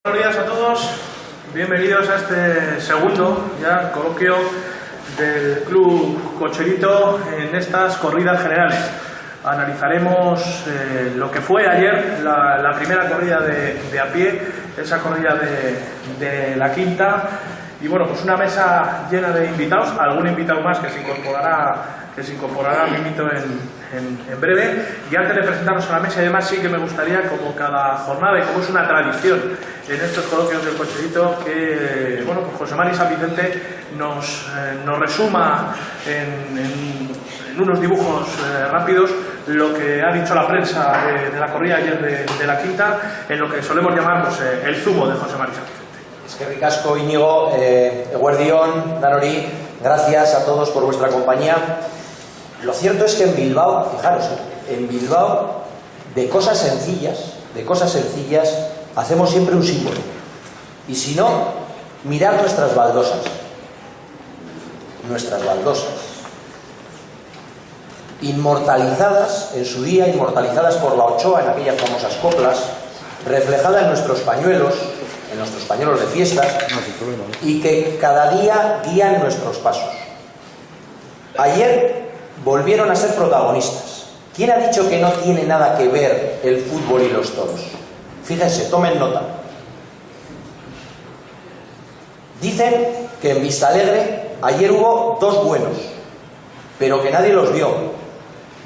Buenos días a todos, bienvenidos a este segundo ya coloquio del Club Cocherito en estas corridas generales. Analizaremos lo que fue ayer la primera corrida de a pie, esa corrida de la quinta, y bueno, pues una mesa llena de invitados, algún invitado más que se incorporará mismito en breve. Y antes de presentarnos a la mesa, además sí que me gustaría, como cada jornada y como es una tradición en estos coloquios del Cocherito, que bueno, pues José Mari San Vicente nos resuma en unos dibujos rápidos lo que ha dicho la prensa de la corrida ayer de la quinta, en lo que solemos llamar pues, el zumo de José Mari San Vicente. Es que ricasco, Íñigo, Eguerdión, Danori, gracias a todos por vuestra compañía. Lo cierto es que en Bilbao, fijaros, en Bilbao, de cosas sencillas, hacemos siempre un símbolo. Y si no, mirad nuestras baldosas. Inmortalizadas en su día, inmortalizadas por la Ochoa en aquellas famosas coplas, reflejada en nuestros pañuelos de fiestas, y que cada día guían nuestros pasos. Ayer volvieron a ser protagonistas. ¿Quién ha dicho que no tiene nada que ver el fútbol y los toros? Fíjense, tomen nota. Dicen que en Vistalegre ayer hubo dos buenos, pero que nadie los vio.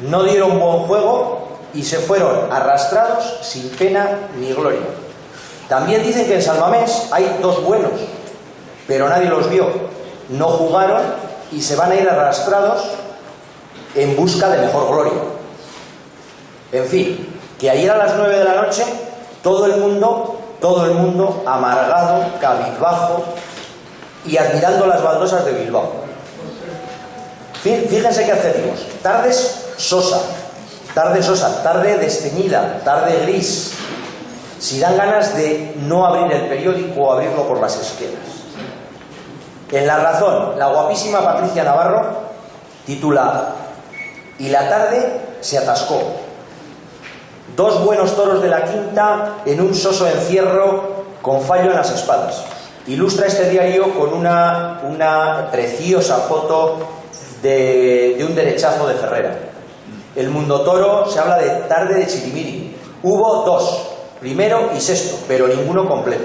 No dieron buen juego y se fueron arrastrados sin pena ni gloria. También dicen que en San Mamés hay dos buenos, pero nadie los vio. No jugaron y se van a ir arrastrados en busca de mejor gloria. En fin, que ayer a las 9 de la noche todo el mundo amargado, cabizbajo y admirando las baldosas de Bilbao. Fíjense qué adjetivos: tarde sosa, tarde desteñida, tarde gris. Si dan ganas de no abrir el periódico o abrirlo por las esquenas. En La Razón, la guapísima Patricia Navarro titula: "Y la tarde se atascó. Dos buenos toros de la quinta en un soso encierro con fallo en las espadas". Ilustra este diario con una preciosa foto de un derechazo de Ferrera. El Mundo Toro se habla de tarde de chirimiri. Hubo dos, primero y sexto, pero ninguno completo.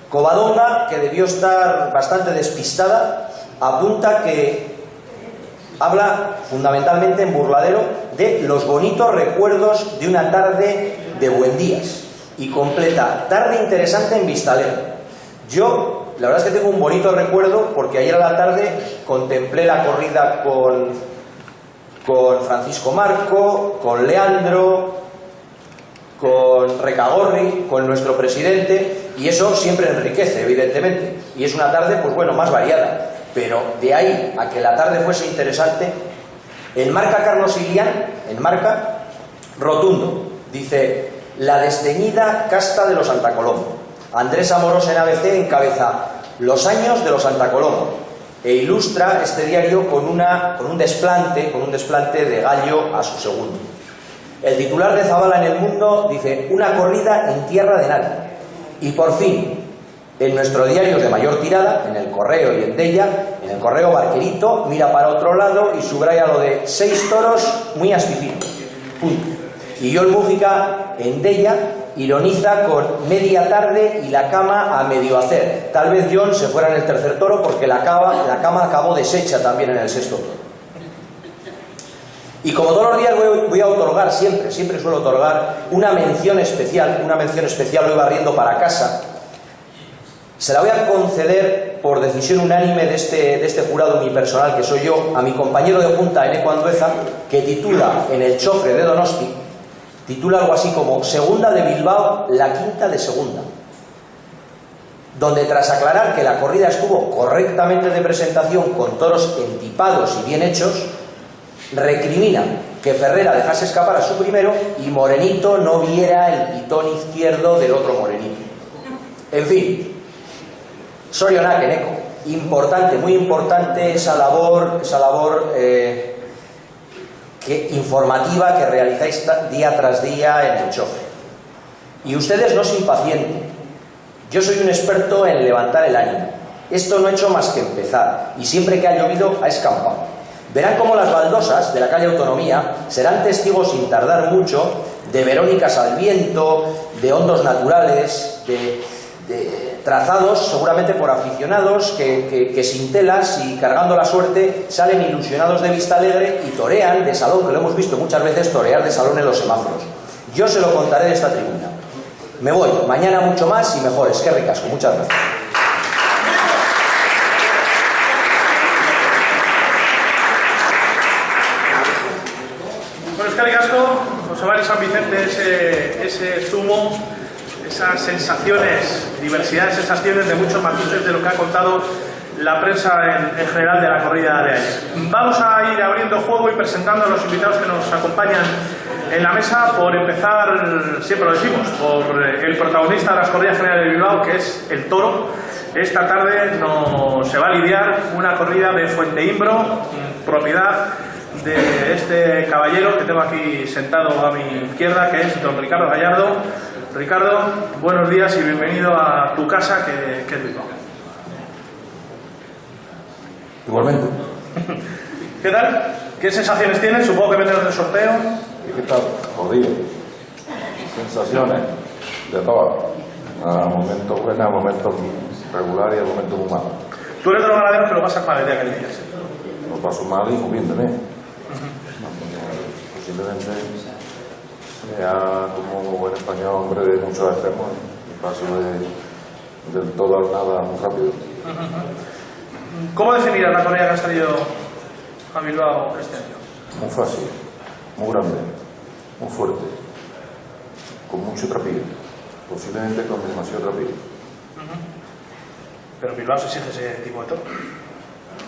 Covadonga, que debió estar bastante despistada, apunta que habla fundamentalmente en burladero de los bonitos recuerdos de una tarde de Buendías y completa: tarde interesante en Vistalegre. Yo, la verdad es que tengo un bonito recuerdo porque ayer a la tarde contemplé la corrida con Francisco Marco, con Leandro, con Recagorri, con nuestro presidente, y eso siempre enriquece, evidentemente. Y es una tarde, pues bueno, más variada. Pero de ahí a que la tarde fuese interesante, enmarca Carlos Ilián, rotundo. Dice: "La desdeñida casta de los Santa Coloma". Andrés Amorós en ABC encabeza: "Los años de los Santa Coloma", e ilustra este diario con un desplante de Gallo a su segundo. El titular de Zabala en El Mundo dice: "Una corrida en tierra de nadie". Y por fin, en nuestro diario de mayor tirada, en El Correo y en Della, en El Correo Barquerito mira para otro lado y subraya lo de 6 toros muy astifinos. Punto. Y John Mújica en Della ironiza con "media tarde y la cama a medio hacer". Tal vez John se fuera en el tercer toro porque la cama acabó deshecha también en el sexto toro. Y como todos los días voy a otorgar, siempre suelo otorgar una mención especial, lo iba barriendo para casa. Se la voy a conceder por decisión unánime de este jurado unipersonal que soy yo, a mi compañero de junta, Eneco Andueza, que titula en el Chofre de Donosti, titula algo así como "Segunda de Bilbao, la quinta de segunda", donde tras aclarar que la corrida estuvo correctamente de presentación con toros entipados y bien hechos, recrimina que Ferrera dejase escapar a su primero y Morenito no viera el pitón izquierdo del otro Morenito. En fin, sorionak, Eneco. Importante, muy importante esa labor informativa que realizáis día tras día en el Chofre. Y ustedes no se impacienten. Yo soy un experto en levantar el ánimo. Esto no ha hecho más que empezar, y siempre que ha llovido ha escampado. Verán cómo las baldosas de la calle Autonomía serán testigos sin tardar mucho de Verónicas al viento, de hondos naturales, de trazados seguramente por aficionados que sin telas y cargando la suerte salen ilusionados de vista alegre y torean de salón, que lo hemos visto muchas veces torear de salón en los semáforos. Yo se lo contaré de esta tribuna. Me voy, mañana mucho más y mejor. Es que ricasco, muchas gracias. Bueno, es que ricasco, José Mari San Vicente, ese zumo, esas sensaciones, diversidad de sensaciones de muchos matices de lo que ha contado la prensa en general de la corrida de ayer. Vamos a ir abriendo juego y presentando a los invitados que nos acompañan en la mesa, por empezar, siempre lo decimos, por el protagonista de las corridas generales de Bilbao, que es el toro. Esta tarde se va a lidiar una corrida de Fuenteimbro, propiedad de este caballero que tengo aquí sentado a mi izquierda, que es don Ricardo Gallardo. Ricardo, buenos días y bienvenido a tu casa, que es Bilbao. Igualmente. ¿Qué tal? ¿Qué sensaciones tienes? Supongo que metes el sorteo. ¿Y qué tal? Jodido. Sensaciones de todo. A momentos buenos, a momentos regulares y a momentos muy malos. Tú eres de los ganaderos que lo pasas mal el día que lidias. Lo paso mal y muy bien también. Posiblemente sea como buen español, hombre de muchos extremos, y paso del todo al nada muy rápido. ¿Cómo definirás la corrida que has traído a Bilbao este año? Muy fácil, muy grande, muy fuerte, con mucho trapillo, posiblemente con demasiado trapillo. Pero Bilbao se exige ese tipo de toro.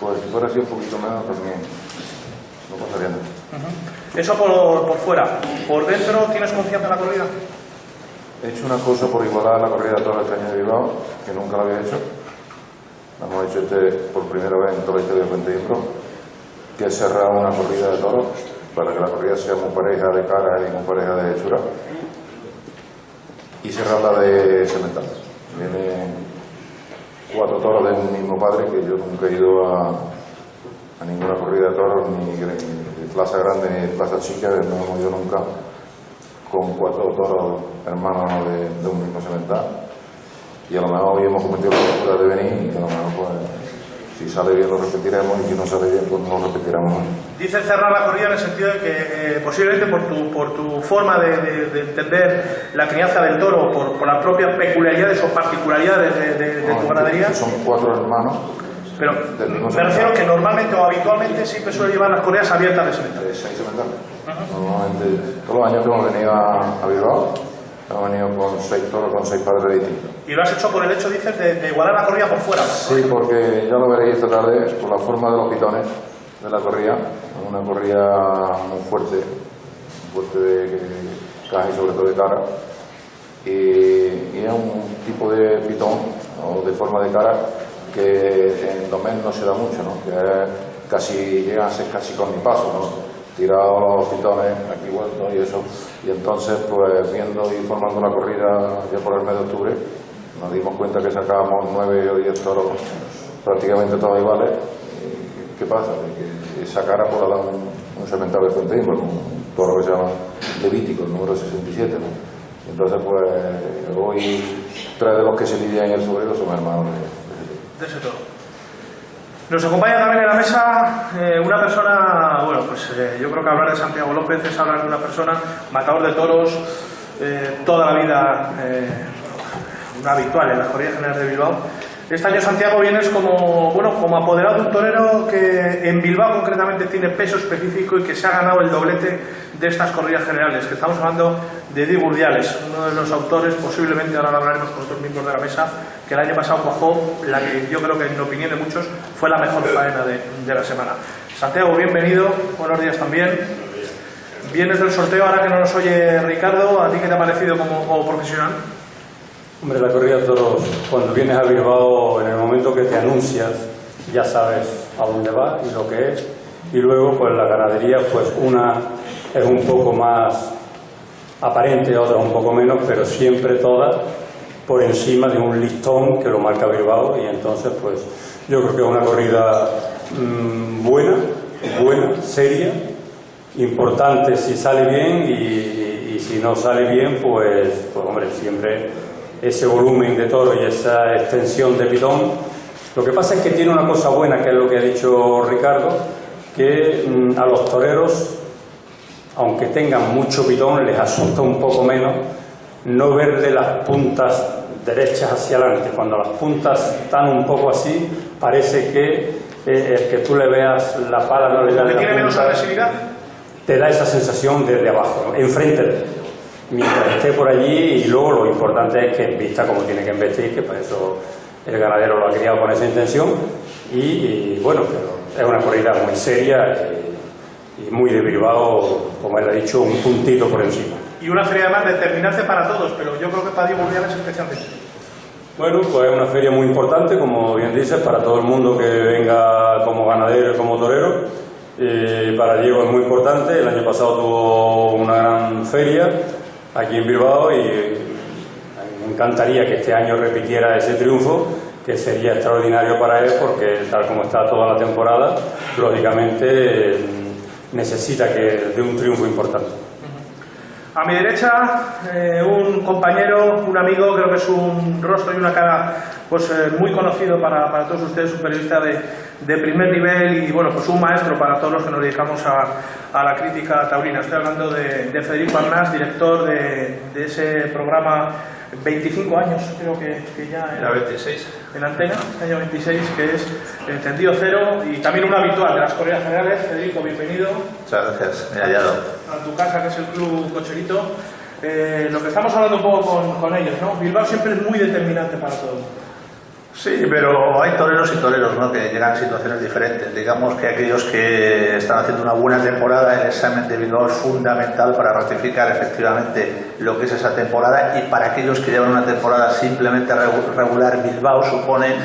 Pues si fuera así un poquito menos también no pasaría nada. Eso por fuera. ¿Por dentro tienes confianza en la corrida? He hecho una cosa por igualar la corrida de toros este año de Bilbao, que nunca la había hecho. La hemos hecho por primera vez en toda la historia de Fuenteimbro, que es cerrar una corrida de toros para que la corrida sea muy pareja de cara y muy pareja de hechura, y cerrarla de cemental. Vienen 4 toros de un mismo padre, que yo nunca he ido a ninguna corrida de toros, ni de plaza grande ni de plaza chica, no hemos ido nunca con 4 toros hermanos de un mismo cemental. Y a lo mejor hoy hemos cometido la locura de venir, y a lo mejor pues, si sale bien lo repetiremos, y si no sale bien pues no lo repetiremos. Dicen cerrar la corrida en el sentido de que posiblemente por tu forma de entender la crianza del toro, por las propias peculiaridades o particularidades de tu ganadería. Son 4 hermanos. Pero me refiero que normalmente o habitualmente siempre suele llevar las corridas abiertas de cemental. De 6 cementales. Normalmente, todos los años que hemos venido a Bilbao, hemos venido con 6 toros, con 6 padres distintos. Y lo has hecho por el hecho, dices, de igualar la corrida por fuera, ¿no? Sí, porque ya lo veréis esta tarde, por la forma de los pitones de la corrida, una corrida muy fuerte de caja y sobre todo de cara, y es un tipo de pitón o de forma de cara que en Domén no se da mucho, ¿no? Que llega a ser casi con mi paso, ¿no? Tirados los pitones aquí vueltos y eso, y entonces pues viendo y formando la corrida ya por el mes de octubre nos dimos cuenta que sacábamos 9 o 10 toros prácticamente todos iguales. ¿Y qué pasa? Que esa cara por la da un cemental de Fuenteimbro, un toro que se llama Levítico, el número 67, ¿no? Y entonces pues hoy 3 de los que se lidian en el sobrero son hermanos de ese toro. Nos acompaña también en la mesa una persona, bueno, pues yo creo que hablar de Santiago López es hablar de una persona, matador de toros, toda la vida un habitual en las corridas generales de Bilbao. Este año Santiago vienes como apoderado de un torero que en Bilbao concretamente tiene peso específico y que se ha ganado el doblete de estas corridas generales, que estamos hablando de Diego Urdiales, uno de los autores, posiblemente ahora lo hablaremos con otros miembros de la mesa, que el año pasado cuajó la que yo creo que en opinión de muchos fue la mejor faena de la semana. Santiago, bienvenido, buenos días también. Vienes del sorteo, ahora que no nos oye Ricardo, ¿a ti qué te ha parecido como profesional? Hombre, la corrida de toros, cuando vienes a Bilbao, en el momento que te anuncias, ya sabes a dónde va y lo que es. Y luego, pues la ganadería, pues una es un poco más aparente, otra un poco menos, pero siempre todas por encima de un listón que lo marca Bilbao, y entonces pues yo creo que es una corrida buena, seria, importante si sale bien, y si no sale bien pues hombre, siempre ese volumen de toro y esa extensión de pitón. Lo que pasa es que tiene una cosa buena, que es lo que ha dicho Ricardo, que a los toreros, aunque tengan mucho pitón, les asusta un poco menos no verle las puntas derechas hacia adelante. Cuando las puntas están un poco así, parece que el que tú le veas la pala no le da la ¿Tiene punta, menos agresividad? te da esa sensación desde abajo, ¿no? Enfrente de él, mientras esté por allí. Y luego lo importante es que vista como tiene que embestir, que para eso el ganadero lo ha criado con esa intención, y bueno, pero es una corrida muy seria y muy de Bilbao, como él ha dicho, un puntito por encima. Y una feria además determinante para todos, pero yo creo que para Diego Urdiales especialmente. Bueno, pues es una feria muy importante, como bien dices, para todo el mundo que venga como ganadero y como torero. Para Diego es muy importante. El año pasado tuvo una gran feria aquí en Bilbao, y me encantaría que este año repitiera ese triunfo, que sería extraordinario para él, porque tal como está toda la temporada, lógicamente necesita de un triunfo importante. A mi derecha, un compañero, un amigo, creo que es un rostro y una cara pues muy conocido para todos ustedes, un periodista de primer nivel, y bueno, pues un maestro para todos los que nos dedicamos a la crítica taurina. Estoy hablando de Federico Arnaz, director de ese programa, 25 años creo que ya era 26 en antena, año 26, que es Encendido Cero, y también un habitual de las corridas generales. Federico, bienvenido. Muchas gracias, me he hallado A tu casa, que es el Club Cocherito. Lo que estamos hablando un poco con ellos, ¿no? Bilbao siempre es muy determinante para todo. Sí, pero hay toreros y toreros, ¿no?, que llegan a situaciones diferentes. Digamos que aquellos que están haciendo una buena temporada, el examen de Bilbao es fundamental para ratificar efectivamente lo que es esa temporada, y para aquellos que llevan una temporada simplemente regular, Bilbao supone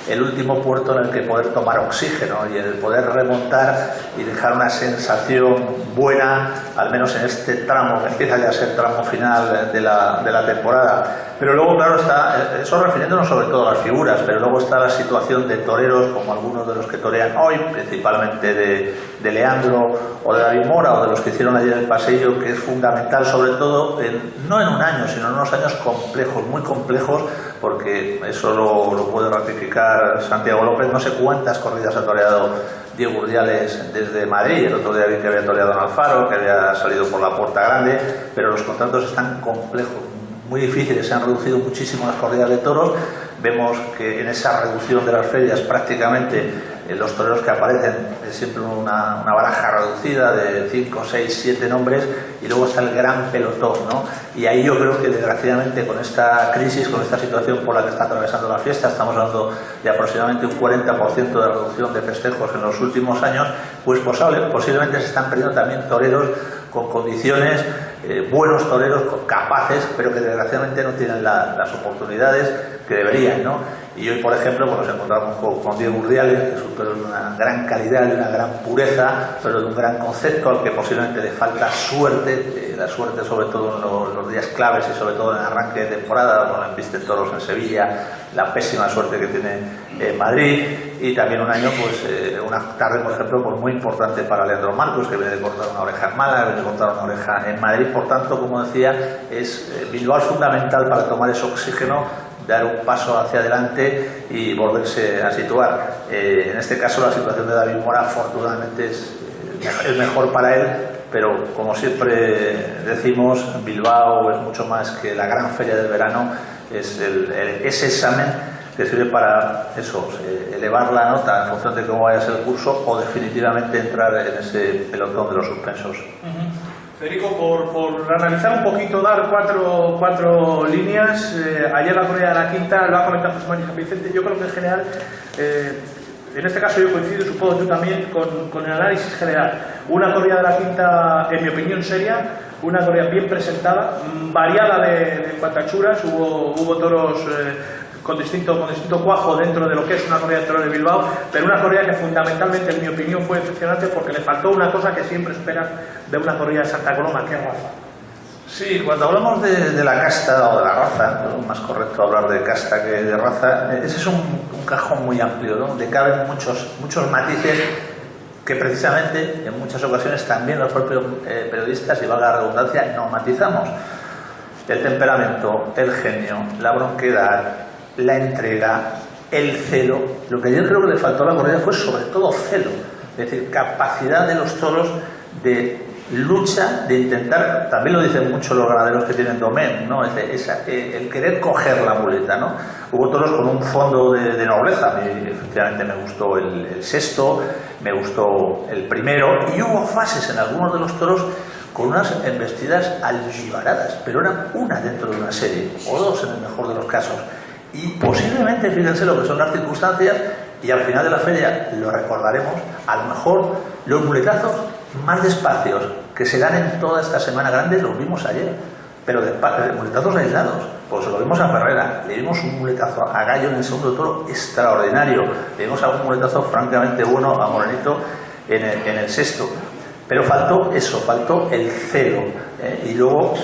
el último puerto en el que poder tomar oxígeno y el poder remontar y dejar una sensación buena, al menos en este tramo que empieza ya a ser tramo final de la temporada. Pero luego, claro, está eso refiriéndonos sobre todo a las figuras, pero luego está la situación de toreros, como algunos de los que torean hoy, principalmente de Leandro o de David Mora, o de los que hicieron ayer el paseillo, que es fundamental, sobre todo no en un año, sino en unos años complejos, muy complejos, porque eso lo puede ratificar Santiago López. No sé cuántas corridas ha toreado Diego Urdiales desde Madrid. El otro día vi que había toreado en Alfaro, que había salido por la Puerta Grande, pero los contratos están complejos, muy difíciles. Se han reducido muchísimo las corridas de toros. Vemos que en esa reducción de las ferias prácticamente los toreros que aparecen es siempre una baraja reducida de 5, 6, 7 nombres, y luego está el gran pelotón, ¿no? Y ahí yo creo que desgraciadamente con esta crisis, con esta situación por la que está atravesando la fiesta, estamos hablando de aproximadamente un 40% de reducción de festejos en los últimos años, pues posiblemente se están perdiendo también toreros con condiciones, buenos toreros, capaces, pero que desgraciadamente no tienen las oportunidades que deberían, ¿no? Y hoy, por ejemplo, pues nos encontramos con Diego Urdiales, que es un torero de una gran calidad, de una gran pureza, pero de un gran concepto, al que posiblemente le falta suerte, la suerte sobre todo en los días claves y sobre todo en el arranque de temporada, cuando embiste toros en Sevilla, la pésima suerte que tiene en Madrid, y también un año, pues una tarde, por ejemplo, pues muy importante para Leandro Marcos, que viene de cortar una oreja en Málaga, viene de cortar una oreja en Madrid. Por tanto, como decía, Bilbao es fundamental para tomar ese oxígeno, dar un paso hacia adelante y volverse a situar. En este caso, la situación de David Mora afortunadamente es mejor para él, pero como siempre decimos, Bilbao es mucho más que la gran feria del verano, es ese examen que sirve para eso, elevar la nota en función de cómo vaya a ser el curso, o definitivamente entrar en ese pelotón de los suspensos. Federico, por analizar un poquito, dar cuatro líneas. Ayer la corrida de la quinta, lo ha comentado José María Vicente. Yo creo que en general, en este caso yo coincido, supongo tú también, con el análisis general. Una corrida de la quinta, en mi opinión, seria, una corrida bien presentada, variada de cuantachuras. Hubo toros con distinto cuajo dentro de lo que es una corrida de toros de Bilbao, pero una corrida que fundamentalmente, en mi opinión, fue decepcionante porque le faltó una cosa que siempre esperan de una corrida de Santa Coloma, que es raza. Sí, cuando hablamos de la casta o de la raza, es más correcto hablar de casta que de raza, ese es un cajón muy amplio, ¿no? Donde caben muchos matices que precisamente en muchas ocasiones también los propios periodistas, y valga la redundancia, no matizamos. El temperamento, el genio, la bronquedad, la entrega, el celo. Lo que yo creo que le faltó a la corrida fue sobre todo celo, es decir, capacidad de los toros de lucha, de intentar, también lo dicen mucho los ganaderos que tienen domén, ¿no? El querer coger la muleta, ¿no? Hubo toros con un fondo de nobleza. A mí, efectivamente, me gustó el sexto, me gustó el primero, y hubo fases en algunos de los toros con unas embestidas algibaradas, pero eran una dentro de una serie, o dos en el mejor de los casos. Y posiblemente, fíjense lo que son las circunstancias, y al final de la feria lo recordaremos, a lo mejor los muletazos más despacios que se dan en toda esta semana grande los vimos ayer, pero de muletazos aislados. Pues lo vimos a Ferrera, le dimos un muletazo a Gallo en el segundo toro extraordinario, le dimos algún muletazo francamente bueno a Morenito en el sexto. Pero faltó eso, faltó el celo, y luego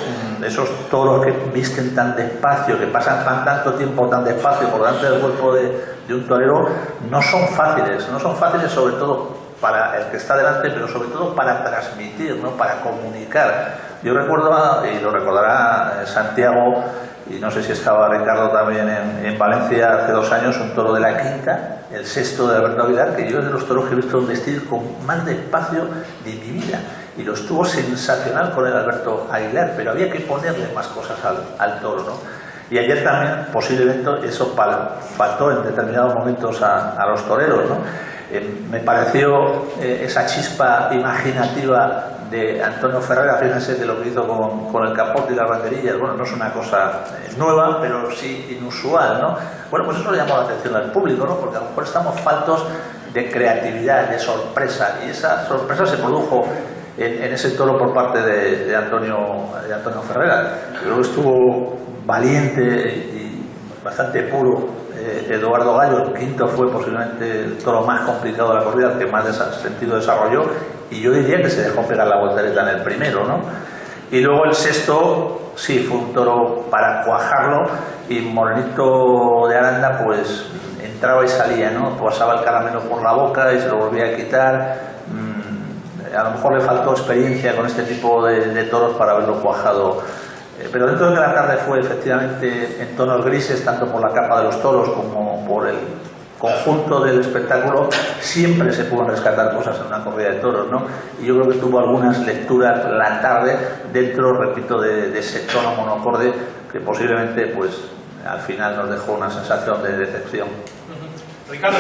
esos toros que visten tan despacio, que pasan tanto tiempo tan despacio por delante del cuerpo de un torero, no son fáciles sobre todo para el que está delante, pero sobre todo para transmitir, ¿no? Para comunicar. Yo recuerdo, y lo recordará Santiago, y no sé si estaba Ricardo también en Valencia hace 2 años, un toro de la quinta, el sexto de Alberto Aguilar, que yo es de los toros que he visto vestir con más despacio de mi vida, y lo estuvo sensacional con el Alberto Aguilar, pero había que ponerle más cosas al toro, ¿no? Y ayer también posiblemente eso faltó en determinados momentos a los toreros, ¿no? Me pareció esa chispa imaginativa de Antonio Ferrera. Fíjense de lo que hizo con el capote y las banderillas. Bueno, no es una cosa nueva, pero sí inusual, ¿no? Bueno, pues eso le llamó la atención al público, ¿no? Porque a lo mejor estamos faltos de creatividad, de sorpresa, y esa sorpresa se produjo en ese toro por parte de Antonio Ferrera. Creo que estuvo valiente y bastante puro Eduardo Gallo. El quinto fue posiblemente el toro más complicado de la corrida, el que más sentido desarrolló, y yo diría que se dejó pegar la voltereta en el primero, ¿no? Y luego el sexto sí fue un toro para cuajarlo, y Morenito de Aranda pues entraba y salía, ¿no? Pasaba el caramelo por la boca y se lo volvía a quitar. A lo mejor le faltó experiencia con este tipo de toros para haberlo cuajado. Pero dentro de que la tarde fue efectivamente en tonos grises, tanto por la capa de los toros como por el conjunto del espectáculo, siempre se pueden rescatar cosas en una corrida de toros, ¿no? Y yo creo que tuvo algunas lecturas la tarde dentro, repito, de ese tono monocorde que posiblemente pues al final nos dejó una sensación de decepción. Ricardo,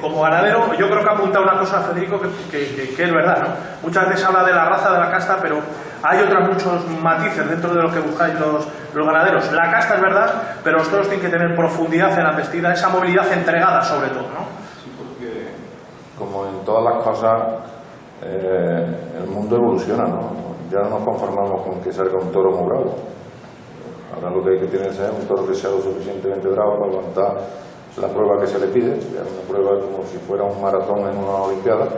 como ganadero, yo creo que ha apuntado una cosa, Federico, que es verdad, ¿no? Muchas veces habla de la raza, de la casta, pero hay otros muchos matices dentro de lo que buscáis los ganaderos. La casta es verdad, pero los toros tienen que tener profundidad en la embestida, esa movilidad entregada sobre todo, ¿no? Sí, porque como en todas las cosas, el mundo evoluciona, ¿no? Ya no nos conformamos con que salga un toro muy bravo. Ahora lo que hay que tener es un toro que sea lo suficientemente bravo para aguantar la prueba que se le pide, una prueba como si fuera un maratón en una olimpiada,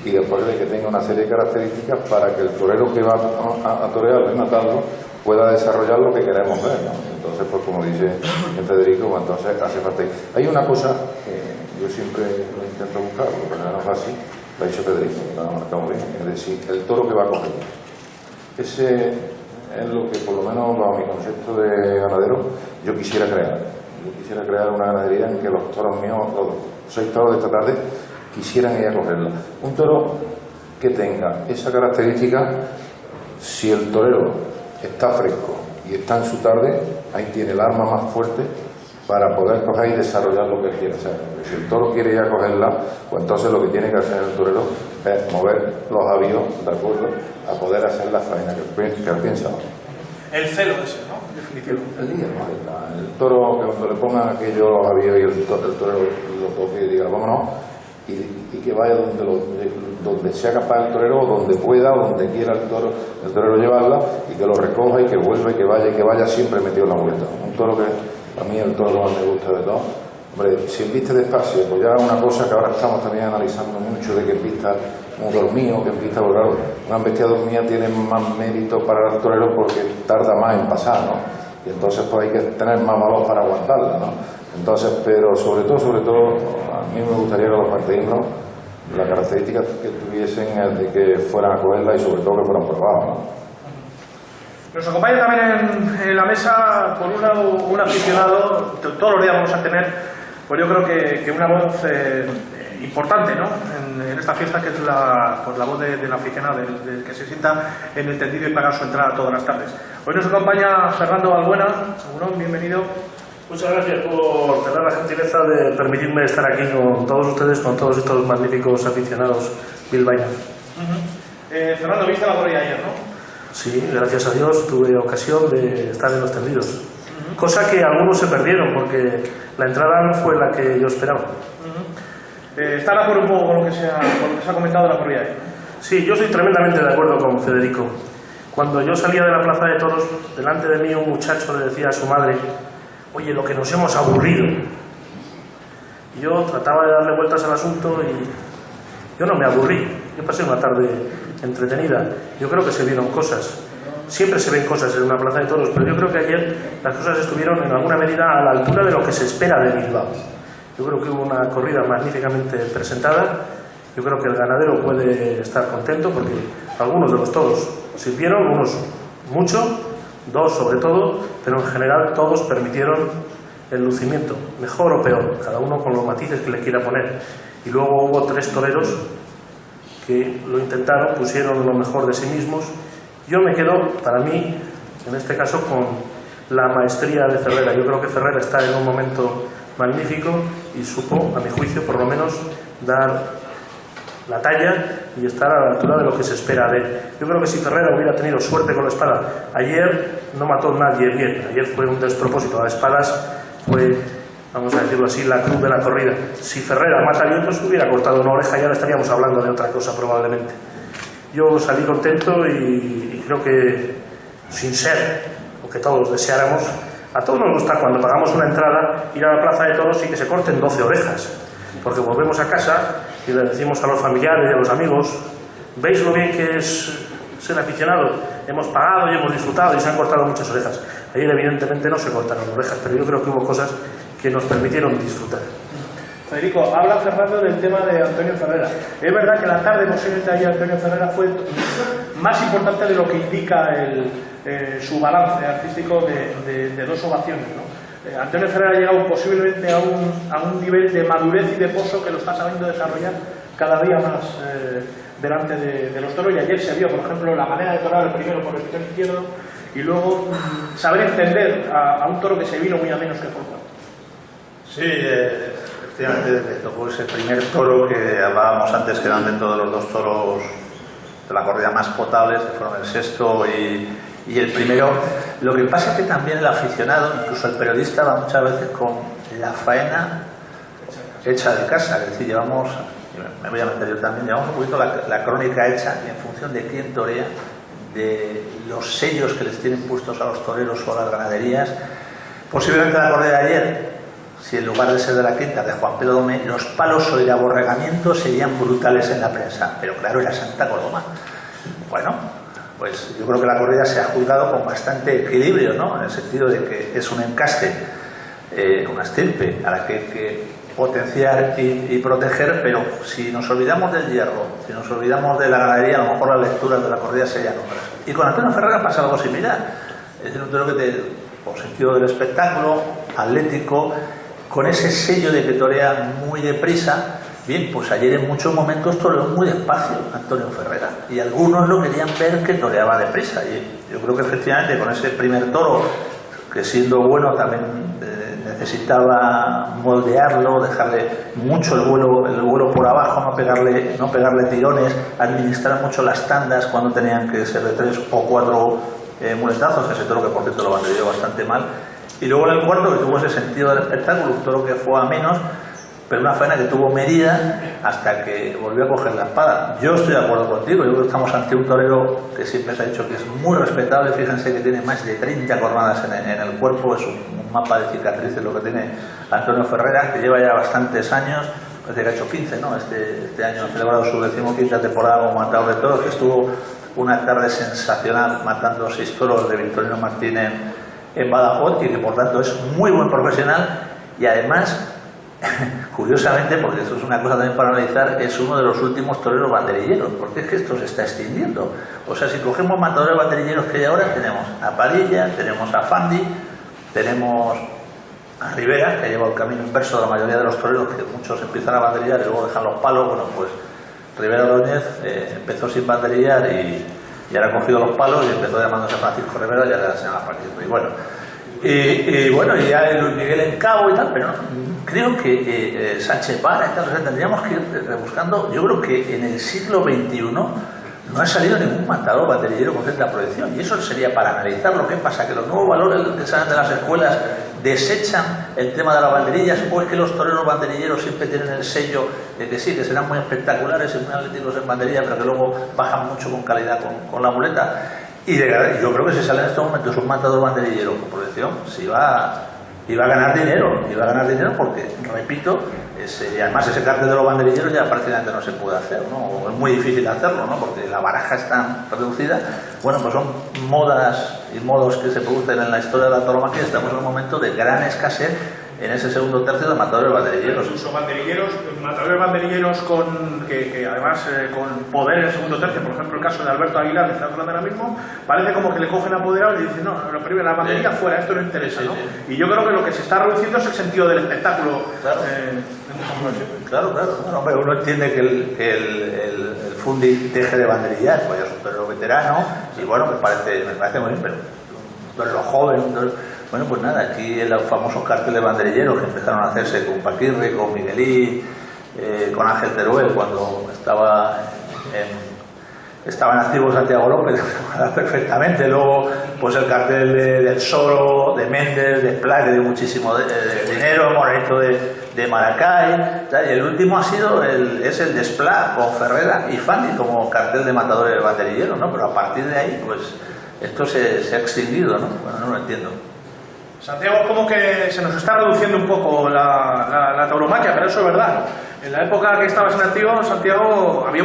y después de que tenga una serie de características para que el torero que va a torearlo y matarlo pueda desarrollar lo que queremos ver, ¿no? Entonces, pues como dice Federico, pues, entonces hace falta. Hay una cosa que yo siempre lo intento buscar, porque no es fácil, lo ha dicho Federico, lo ha marcado bien, es decir, el toro que va a coger. Ese es lo que, por lo menos bajo mi concepto de ganadero, yo quisiera crear. Yo quisiera crear una ganadería en que los toros míos, los 6 toros de esta tarde, quisieran ir a cogerla. Un toro que tenga esa característica, si el torero está fresco y está en su tarde, ahí tiene el arma más fuerte para poder coger y desarrollar lo que él quiere hacer. Si el toro quiere ir a cogerla, pues entonces lo que tiene que hacer el torero es mover los avíos de acuerdo a poder hacer la faena que él piensa. El celo ese, ¿no? Definitivo. El día, el toro, que cuando le pongan aquello los avíos y el torero lo toque y diga vámonos, y que vaya donde sea capaz el torero, donde pueda, donde quiera el torero llevarla, y que lo recoja y que vuelva y que vaya siempre metido en la muleta. Un toro que a mí el toro que más me gusta de todo Hombre, si viste despacio, pues ya una cosa que ahora estamos también analizando mucho, de que en vista un dormido, que en vista, porque claro, una bestia dormida tiene más mérito para el torero porque tarda más en pasar, ¿no? Y entonces pues hay que tener más valor para aguantarla, ¿no? Entonces, pero sobre todo, a mí me gustaría que los partidos, la característica que tuviesen es de que fueran a cogerla y sobre todo que fueran probados, ¿no? Nos acompaña también en la mesa, por un lado, un aficionado. Todos los días vamos a tener, pues yo creo que una voz importante, ¿no? En esta fiesta, que es la voz del aficionado, del que se sienta en el tendido y paga su entrada todas las tardes. Hoy nos acompaña Fernando Balbuena. Segurón, bienvenido. Muchas gracias por tener la gentileza de permitirme estar aquí con todos ustedes, con todos estos magníficos aficionados bilbaínos. Fernando, viste la corrida ayer, ¿no? Sí, gracias a Dios tuve ocasión de estar en los tendidos. Cosa que algunos se perdieron porque la entrada no fue la que yo esperaba. ¿Está de acuerdo un poco con lo que se ha comentado en la corrida ayer? Sí, yo estoy tremendamente de acuerdo con Federico. Cuando yo salía de la Plaza de Toros, delante de mí un muchacho le decía a su madre: oye, lo que nos hemos aburrido. Y yo trataba de darle vueltas al asunto y yo no me aburrí. Yo pasé una tarde entretenida. Yo creo que se vieron cosas. Siempre se ven cosas en una plaza de toros, pero yo creo que ayer las cosas estuvieron en alguna medida a la altura de lo que se espera de Bilbao. Yo creo que hubo una corrida magníficamente presentada. Yo creo que el ganadero puede estar contento porque algunos de los toros sirvieron, unos mucho, dos sobre todo, pero en general todos permitieron el lucimiento, mejor o peor, cada uno con los matices que le quiera poner. Y luego hubo 3 toreros que lo intentaron, pusieron lo mejor de sí mismos. Yo me quedo, para mí, en este caso, con la maestría de Ferrera. Yo creo que Ferrera está en un momento magnífico y supo, a mi juicio, por lo menos, dar la talla y estar a la altura de lo que se espera de él. Yo creo que si Ferrera hubiera tenido suerte con la espada, ayer no mató nadie bien, ayer fue un despropósito. A espadas fue, vamos a decirlo así, la cruz de la corrida. Si Ferrera mata bien, pues hubiera cortado una oreja y ahora estaríamos hablando de otra cosa probablemente. Yo salí contento y creo que, sin ser lo que todos deseáramos, a todos nos gusta cuando pagamos una entrada ir a la plaza de toros y que se corten 12 orejas, porque volvemos a casa y le decimos a los familiares y a los amigos: ¿veis lo bien que es ser aficionado? Hemos pagado y hemos disfrutado y se han cortado muchas orejas. Ayer evidentemente no se cortaron orejas, pero yo creo que hubo cosas que nos permitieron disfrutar. Federico, habla Fernando del tema de Antonio Ferrera. Es verdad que la tarde posiblemente ayer Antonio Ferrera fue más importante de lo que indica su balance artístico de 2 ovaciones, ¿no? Antonio Ferrera ha llegado posiblemente a un nivel de madurez y de pozo que lo está sabiendo desarrollar cada día más delante de los toros, y ayer se vio, por ejemplo, la manera de torar el primero por el pitón izquierdo y luego saber entender a un toro que se vino muy a menos que por cuatro. Sí, efectivamente, le tocó ese primer toro que hablábamos antes, que eran dentro de los 2 toros de la corrida más potables, que fueron el sexto y el primero. Lo que pasa es que también el aficionado, incluso el periodista, va muchas veces con la faena hecha de casa. Es decir, llevamos, me voy a meter yo también, llevamos un poquito la crónica hecha en función de quién torea, de los sellos que les tienen puestos a los toreros o a las ganaderías. Posiblemente la corrida de ayer, si en lugar de ser de la quinta de Juan Pedro Domé, los palos o el aborregamiento serían brutales en la prensa, pero claro, era Santa Coloma. Bueno, pues yo creo que la corrida se ha juzgado con bastante equilibrio, ¿no? En el sentido de que es un encaste, una estirpe a la que hay que potenciar y proteger, pero si nos olvidamos del hierro, si nos olvidamos de la ganadería, a lo mejor las lecturas de la corrida serían otras. Y con Antonio Ferrera pasa algo similar. Es decir, un toro que por sentido del espectáculo, atlético, con ese sello de que torea muy deprisa. Bien, pues ayer en muchos momentos toreó muy despacio Antonio Ferrera y algunos lo querían ver que toreaba deprisa, y yo creo que efectivamente con ese primer toro, que siendo bueno también necesitaba moldearlo, dejarle mucho el vuelo por abajo, no pegarle tirones, administrar mucho las tandas cuando tenían que ser de 3 o 4 muletazos, ese toro que por cierto lo bandereó bastante mal. Y luego en el cuarto, que tuvo ese sentido del espectáculo, un toro que fue a menos, pero una faena que tuvo medida hasta que volvió a coger la espada. Yo estoy de acuerdo contigo, yo creo que estamos ante un torero que siempre se ha dicho que es muy respetable. Fíjense que tiene más de 30 cornadas en el cuerpo, es un mapa de cicatrices lo que tiene Antonio Ferrera, que lleva ya bastantes años, parece que ha hecho 15, ¿no? Este año ha celebrado su 15ª temporada como matador de toros, que estuvo una tarde sensacional matando 6 toros de Victorino Martínez en Badajoz, y que por tanto es muy buen profesional, y además, curiosamente, porque esto es una cosa también para analizar, es uno de los últimos toreros banderilleros, porque es que esto se está extinguiendo. O sea, si cogemos matadores banderilleros que hay ahora, tenemos a Padilla, tenemos a Fandi, tenemos a Rivera, que ha llevado el camino inverso de la mayoría de los toreros, que muchos empiezan a banderillar y luego dejan los palos. Bueno, pues Rivera Ordóñez empezó sin banderillar y ahora ha cogido los palos y empezó llamándose Francisco Rivera y ahora se llama Francisco. Y bueno, y ya Luis Miguel en Cabo y tal, pero creo que Sánchez Vara y tal, o sea, tendríamos que ir rebuscando. Yo creo que en el siglo XXI no ha salido ningún matador banderillero con cierta proyección, y eso sería para analizar lo que pasa, que los nuevos valores que salen de las escuelas desechan el tema de las banderillas, o es que los toreros banderilleros siempre tienen el sello de que sí, que serán muy espectaculares y muy atléticos en banderilla, pero que luego bajan mucho con calidad con la muleta. Y yo creo que si sale en estos momentos un matador banderillero con proyección, si va a ganar dinero, porque, repito, y además ese cartel de los banderilleros ya prácticamente no se puede hacer, ¿no? O es muy difícil hacerlo, ¿no? Porque la baraja es tan reducida. Bueno, pues son modas y modos que se producen en la historia de la tauromaquia. Estamos en un momento de gran escasez en ese segundo tercio de matadores banderilleros. Incluso matadores banderilleros que además con poder en el segundo tercio, por ejemplo el caso de Alberto Aguilar, que está hablando ahora mismo, parece como que le cogen apoderado y dicen, no, lo primero, la banderilla fuera, esto no interesa, ¿no? Y yo creo que lo que se está reduciendo es el sentido del espectáculo. Claro. Bueno, hombre, uno entiende que el Fundi deje de banderillar, pues es un torero veterano, y bueno, me parece muy bien, pero los jóvenes... Bueno, pues nada, aquí los famosos carteles banderilleros que empezaron a hacerse con Paquirre, con Miguelí, con Ángel Teruel, cuando estaba en activo Santiago López, perfectamente. Luego, pues el cartel del Soro, de Méndez, de Pla, que dio muchísimo dinero, Morenito de Maracay, y el último es el de Esplá, con Ferrera y Fandi como cartel de matadores banderilleros, ¿no? Pero a partir de ahí, pues esto se ha extinguido, ¿no? Bueno, no lo entiendo. Santiago, como que se nos está reduciendo un poco la tauromaquia, pero eso es verdad. En la época que estabas en activo, Santiago, había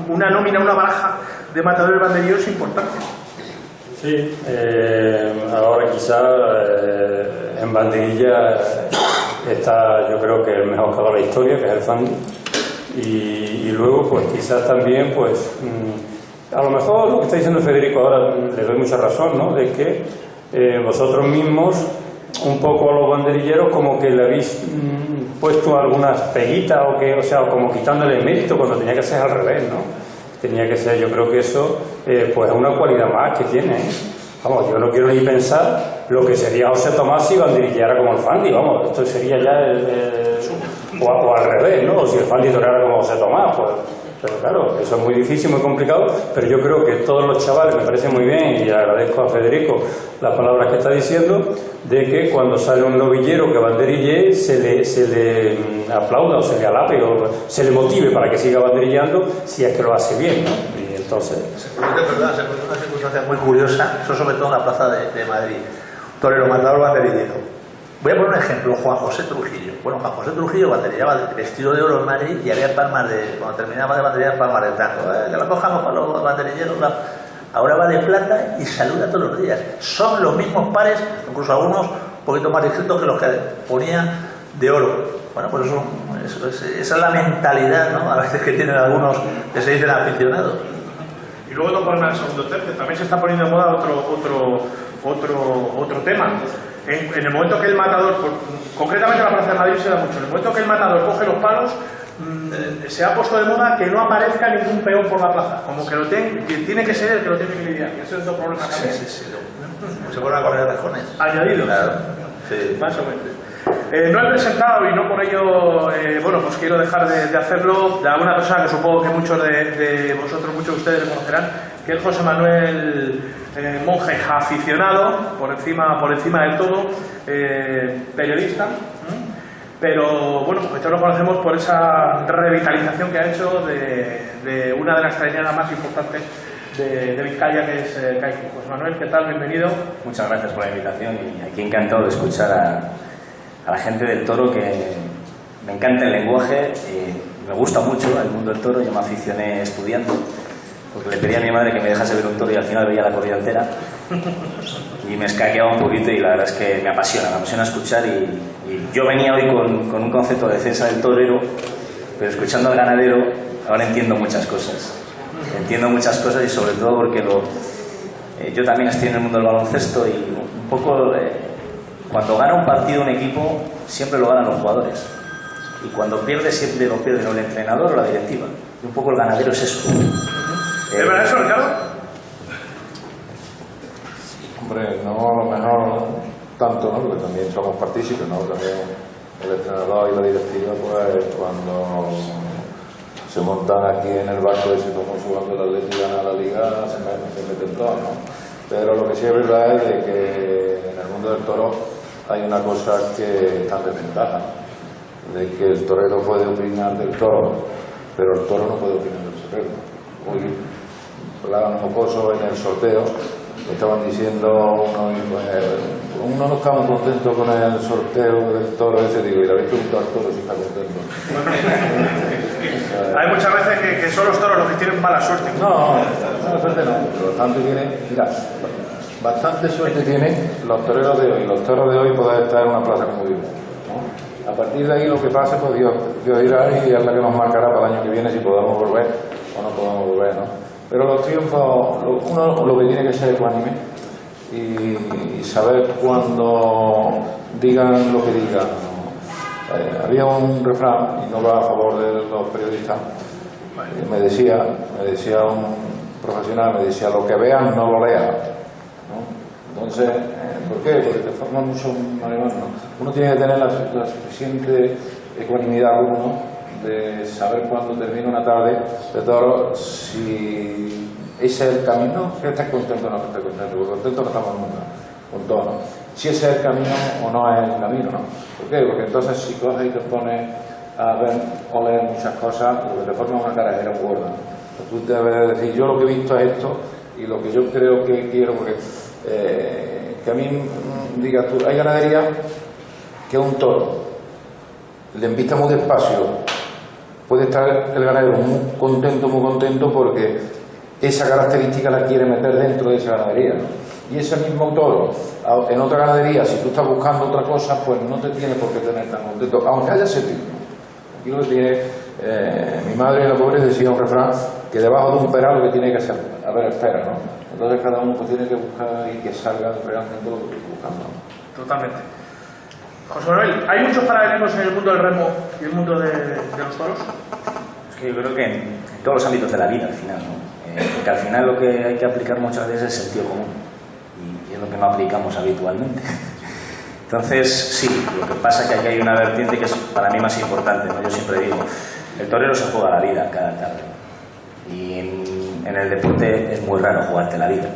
una nómina, una baraja de matadores banderilleros importante. Sí, ahora quizá en banderilla está, yo creo que el mejor que ha dado la historia, que es el Fandi, y luego pues quizás también pues a lo mejor lo que está diciendo Federico ahora le doy mucha razón, ¿no? De que vosotros mismos un poco a los banderilleros como que le habéis puesto algunas peguitas o sea, como quitándole mérito cuando tenía que ser al revés, ¿no? Tenía que ser, yo creo que eso pues es una cualidad más que tiene, ¿eh? Vamos, yo no quiero ni pensar lo que sería José Tomás si banderillara como el Fandi, vamos, esto sería ya o al revés, ¿no? O si el Fandi toreara como José Tomás, pues... Pero claro, eso es muy difícil, muy complicado, pero yo creo que todos los chavales, me parece muy bien, y agradezco a Federico las palabras que está diciendo, de que cuando sale un novillero que banderille, se le aplauda o se le alabe o se le motive para que siga banderillando si es que lo hace bien, ¿no? Y entonces... Se produce una circunstancia muy curiosa, eso sobre todo en la plaza de Madrid. Torero matador banderillero. Voy a poner un ejemplo, Juan José Trujillo. Bueno, Juan José Trujillo banderillaba vestido de oro en Madrid y había palmas cuando terminaba de banderillar, palmas de blanco. Que lo cojamos para los banderilleros. Ahora va de plata y saluda todos los días. Son los mismos pares, incluso algunos un poquito más discretos que los que ponían de oro. Bueno, pues esa es la mentalidad, ¿no? A veces que tienen algunos que se dicen aficionados. Y luego no ponen al segundo tercio. También se está poniendo de moda otro tema. En el momento que el matador, concretamente en la Plaza de Madrid se da mucho, en el momento que el matador coge los palos, se ha puesto de moda que no aparezca ningún peón por la plaza, como que tiene que ser el que lo tiene que lidiar. Ese es otro problema también. Sí. Se vuelven a correr rejones. Añadidos. Claro. Sí. Más o menos. No he presentado y no por ello, bueno, pues quiero dejar de hacerlo, de alguna persona que supongo que muchos de vosotros, muchos de ustedes conocerán, que es José Manuel Monje, aficionado, por encima del todo, periodista, pero bueno, pues todos lo conocemos por esa revitalización que ha hecho de una de las trainadas más importantes de Vizcaya, que es Kaiku. José Manuel, ¿qué tal? Bienvenido. Muchas gracias por la invitación y aquí encantado de escuchar a la gente del toro, que me encanta el lenguaje, me gusta mucho el mundo del toro. Yo me aficioné estudiando, porque le pedí a mi madre que me dejase ver un toro y al final veía la corrida entera y me escaqueaba un poquito, y la verdad es que me apasiona escuchar, y yo venía hoy con un concepto de defensa del torero, pero escuchando al ganadero ahora entiendo muchas cosas. Entiendo muchas cosas, y sobre todo porque yo también estoy en el mundo del baloncesto, y un poco cuando gana un partido un equipo siempre lo ganan los jugadores, y cuando pierde siempre lo pierde o el entrenador o la directiva, y un poco el ganadero es eso. ¿Es verdad eso, Ricardo? Hombre, no a lo mejor tanto, ¿no? Porque también somos partícipes, ¿no? También el entrenador y la directiva, pues cuando se montan aquí en el barco ese famoso cuando el Atleti gana la Liga, se meten todos, ¿no? Pero lo que sí es verdad es de que en el mundo del toro hay una cosa que está en desventaja, de que el torero puede opinar del toro, pero el toro no puede opinar del torero. Hoy hablaban jocoso en el sorteo, estaban diciendo uno no está muy contento con el sorteo del toro ese, digo, y le habéis preguntado al toro si está contento. Hay muchas veces que son los toros los que tienen mala suerte. No, suerte no, pero bastante tiene, mira, bastante suerte tienen los toreros de hoy. Los toros de hoy pueden estar en una plaza como digo, ¿no? A partir de ahí lo que pase, pues Dios dirá, y es la que nos marcará para el año que viene si podemos volver o no podemos volver, ¿no? Pero los triunfos, uno lo que tiene que ser ecuánime y saber cuando digan lo que digan. Había un refrán, y no va a favor de los periodistas, me decía un profesional, me decía, lo que vean no lo lean, ¿no? Entonces, ¿por qué? Porque te forma mucho un alemán, ¿no? Uno tiene que tener la suficiente ecuanimidad, uno, de saber cuándo termina una tarde de toro, si ese es el camino, que estés contento o no estés contento, porque contento no estamos nunca, con todo, ¿no? Si ese es el camino o no es el camino, ¿no? ¿Por qué? Porque entonces si coges y te pones a ver o leer muchas cosas, lo que te forma una carajera gorda. Tú debes decir, yo lo que he visto es esto, y lo que yo creo que quiero, porque que a mí digas tú, hay ganadería que un toro le embista muy despacio, puede estar el ganadero muy contento porque esa característica la quiere meter dentro de esa ganadería, ¿no? Y ese mismo toro en otra ganadería, si tú estás buscando otra cosa, pues no te tiene por qué tener tan contento, aunque haya sentido. Aquí lo que tiene mi madre, la pobre, decía un refrán, que debajo de un peral lo que tiene que ser haber espera, ¿no? Entonces cada uno pues tiene que buscar y que salga realmente lo que está buscando, ¿no? Totalmente. José Manuel, ¿hay muchos paralelismos en el mundo del remo y el mundo de los toros? Es que yo creo que en todos los ámbitos de la vida, al final, ¿no? Porque al final lo que hay que aplicar muchas veces es el sentido común, y es lo que no aplicamos habitualmente. Entonces, sí, lo que pasa es que aquí hay una vertiente que es para mí más importante, ¿no? Yo siempre digo, el torero se juega la vida cada tarde, y en el deporte es muy raro jugarte la vida.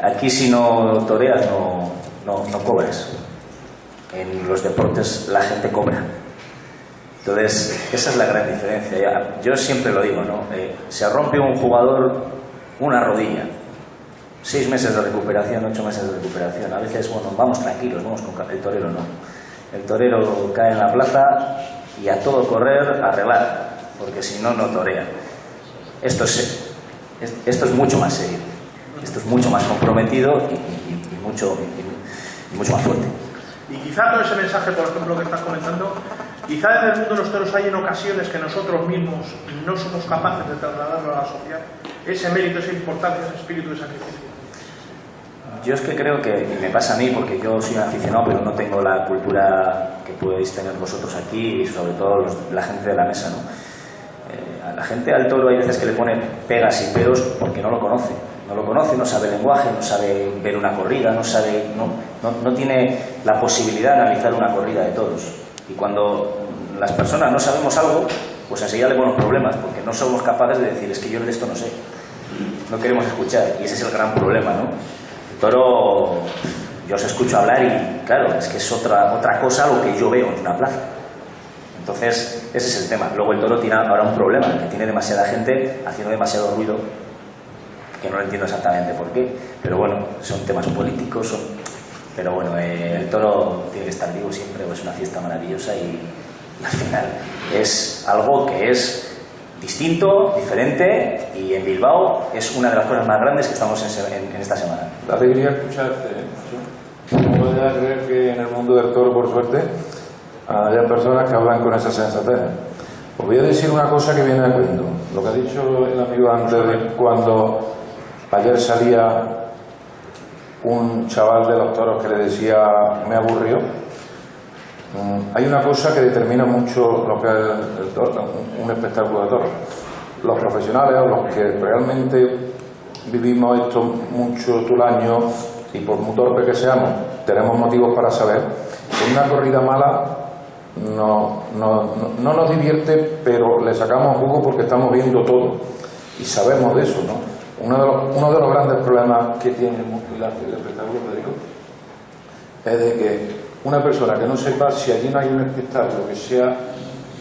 Aquí si no toreas no cobras. En los deportes la gente cobra. Entonces, esa es la gran diferencia. Yo siempre lo digo, ¿no? Se rompe un jugador una rodilla, 6 meses de recuperación, 8 meses de recuperación. A veces, bueno, vamos tranquilos, vamos con el torero, no. El torero cae en la plaza y a todo correr, a arreglar, porque si no, no torea. Esto es mucho más serio, esto es mucho más comprometido y mucho más fuerte. Y quizá todo ese mensaje, por ejemplo, que estás comentando, quizá en el mundo de los toros hay en ocasiones que nosotros mismos no somos capaces de trasladarlo a la sociedad, ese mérito, esa importancia, ese espíritu de sacrificio. Yo es que creo que, y me pasa a mí, porque yo soy un aficionado, pero no tengo la cultura que podéis tener vosotros aquí, y sobre todo la gente de la mesa, ¿no? A la gente al toro hay veces que le pone pegas y peros porque no lo conoce. No sabe lenguaje, no sabe ver una corrida, no tiene la posibilidad de analizar una corrida de toros. Y cuando las personas no sabemos algo, pues enseguida le ponemos problemas, porque no somos capaces de decir, es que yo de esto no sé. No queremos escuchar, y ese es el gran problema, ¿no? El toro yo os escucho hablar y, claro, es que es otra cosa lo que yo veo en una plaza. Entonces, ese es el tema. Luego el toro tiene ahora un problema, que tiene demasiada gente haciendo demasiado ruido, que no lo entiendo exactamente por qué, pero bueno, son temas políticos, pero bueno, el toro tiene que estar vivo siempre, es una fiesta maravillosa y al final es algo que es distinto, diferente, y en Bilbao es una de las cosas más grandes que estamos en esta semana. La alegría escucharte. No podía creer que en el mundo del toro, por suerte, haya personas que hablan con esa sensatez. Os voy a decir una cosa que viene a cuento. Lo que ha dicho el amigo antes, de cuando ayer salía un chaval de los toros que le decía me aburrió. Hay una cosa que determina mucho lo que es el toro, un espectáculo de toros. Los profesionales, los que realmente vivimos esto mucho todo el año y por muy torpe que seamos, tenemos motivos para saber que una corrida mala no nos divierte, pero le sacamos jugo porque estamos viendo todo y sabemos de eso, ¿no? Uno de los grandes problemas que tiene el espectáculo, Federico, es de que una persona que no sepa si allí no hay un espectáculo que sea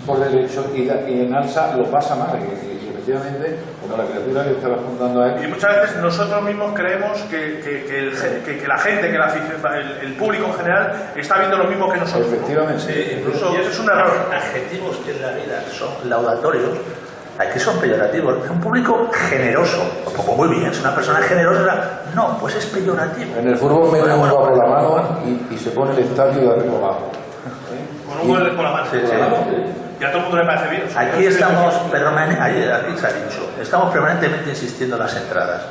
por derecho y en alza lo pasa mal y efectivamente, bueno, la criatura que estabas contando ahí. Y muchas veces nosotros mismos creemos que la gente, que el público en general está viendo lo mismo que nosotros. Efectivamente. Sí, incluso y eso es un error. adjetivos que en la vida son laudatorios, aquí son peyorativos. Es un público generoso. Pues muy bien, es una persona generosa. No, pues es peyorativo. En el fútbol mete un por la mano y se pone el estadio de arriba abajo. Con un gol con la mano. Sí, sí. Y a todo el mundo le parece bien. Aquí estamos aquí se ha dicho, estamos permanentemente insistiendo en las entradas.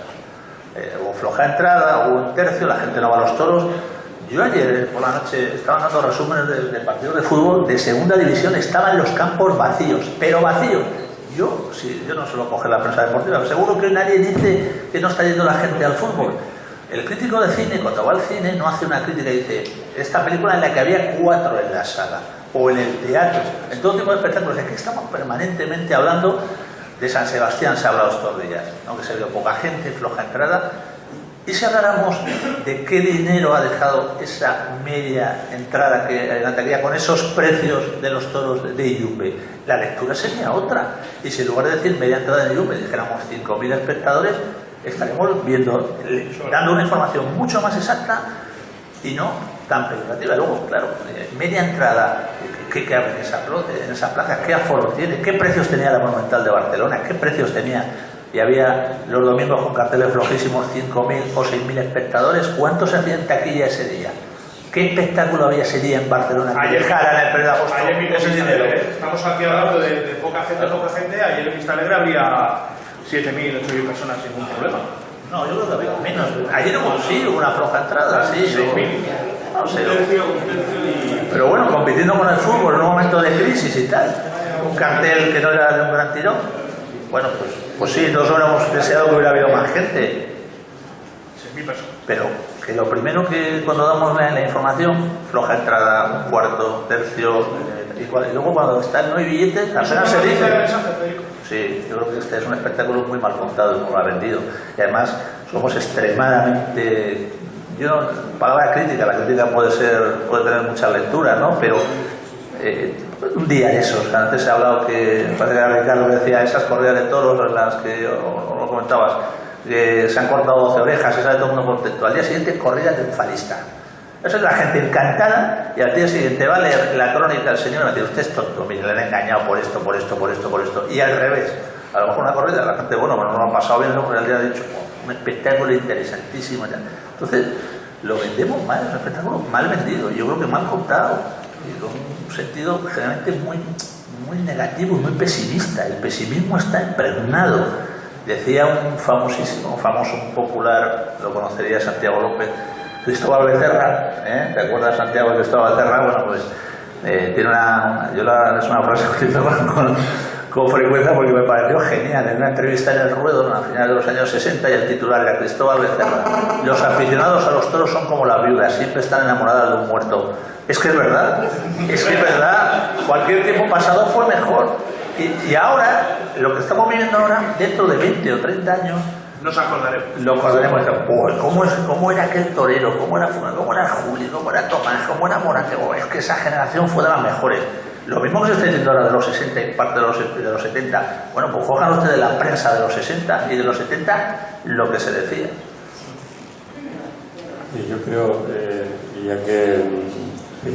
O floja entrada, o un tercio, la gente no va a los toros. Yo ayer por la noche estaba dando resúmenes de partidos de fútbol de segunda división, estaban los campos vacíos, pero vacíos. Yo no suelo coger la prensa deportiva, pero seguro que nadie dice que no está yendo la gente al fútbol. El crítico de cine, cuando va al cine, no hace una crítica y dice esta película en la que había 4 en la sala, o en el teatro, en todo tipo de espectáculos. Aquí estamos permanentemente hablando de San Sebastián, se ha hablado estos días, ¿no? Que se vio poca gente, floja entrada. Y si habláramos de qué dinero ha dejado esa media entrada en la taquilla con esos precios de los toros de Iyumbe, la lectura sería otra. Y si en lugar de decir media entrada de Iyumbe dijéramos 5.000 espectadores, estaremos dando una información mucho más exacta y no tan peyorativa. Luego, claro, media entrada, ¿qué cabe en esa plaza? ¿Qué aforo tiene? ¿Qué precios tenía la Monumental de Barcelona? ¿Qué precios tenía? Y había los domingos con carteles flojísimos 5.000 o 6.000 espectadores. ¿Cuánto se hacía en taquilla ese día? ¿Qué espectáculo había ese día en Barcelona? Ayer, en el periodo de agosto. Ayer mismo ese en dinero. Estamos aquí hablando de poca gente. Ayer en Vista Alegre habría 7.000, 8.000 personas sin ningún problema. No, yo creo que había menos. Ayer hubo una floja entrada, sí. 6.000. No sé. Pero bueno, compitiendo con el fútbol en un momento de crisis y tal. Un cartel que no era de un gran tirón. Bueno, pues sí, todos hubiéramos deseado que hubiera habido más gente. 6.000 personas. Pero que lo primero que cuando damos la información, floja entrada, un cuarto, tercio, y luego cuando están no hay billetes, apenas se dice. Sí, yo creo que este es un espectáculo muy mal contado y muy mal vendido. Y además somos extremadamente... palabra crítica, la crítica puede tener muchas lecturas, ¿no? Pero un día de esos, antes se ha hablado que, parece que era Ricardo que decía, esas corridas de toros en las que lo comentabas, que se han cortado 12 orejas y sale todo el mundo contento. Al día siguiente, corrida triunfalista. Eso es la gente encantada y al día siguiente va a leer la crónica del señor y va a decir, usted es tonto, mire, le han engañado por esto. Y al revés, a lo mejor una corrida, la gente, bueno, no lo han pasado bien, ¿no? El día ha dicho, un espectáculo interesantísimo. Ya. Entonces, lo vendemos mal, es un espectáculo mal vendido, yo creo que mal contado, y con un sentido generalmente muy negativo y muy pesimista. El pesimismo está impregnado. Decía un famoso, un popular, lo conocería Santiago López, Cristóbal Becerra, ¿te acuerdas, Santiago, de Cristóbal Becerra? Bueno, pues tiene es una frase que utilizo con frecuencia porque me pareció genial. En una entrevista en El Ruedo, a finales de los años 60, y el titular era Cristóbal Becerra: los aficionados a los toros son como las viudas, siempre están enamoradas de un muerto. Es que es verdad, cualquier tiempo pasado fue mejor. Y ahora, lo que estamos viviendo ahora, dentro de 20 o 30 años, Nos acordaremos. Lo acordaremos de, ¿cómo era aquel torero? ¿Cómo era Julio? ¿Cómo era Tomás? ¿Cómo era Morante? Es que esa generación fue de las mejores. Lo mismo que se está diciendo ahora de los 60 y parte de los 70. Bueno, pues cojan ustedes la prensa de los 60 y de los 70 lo que se decía. Y yo creo, yo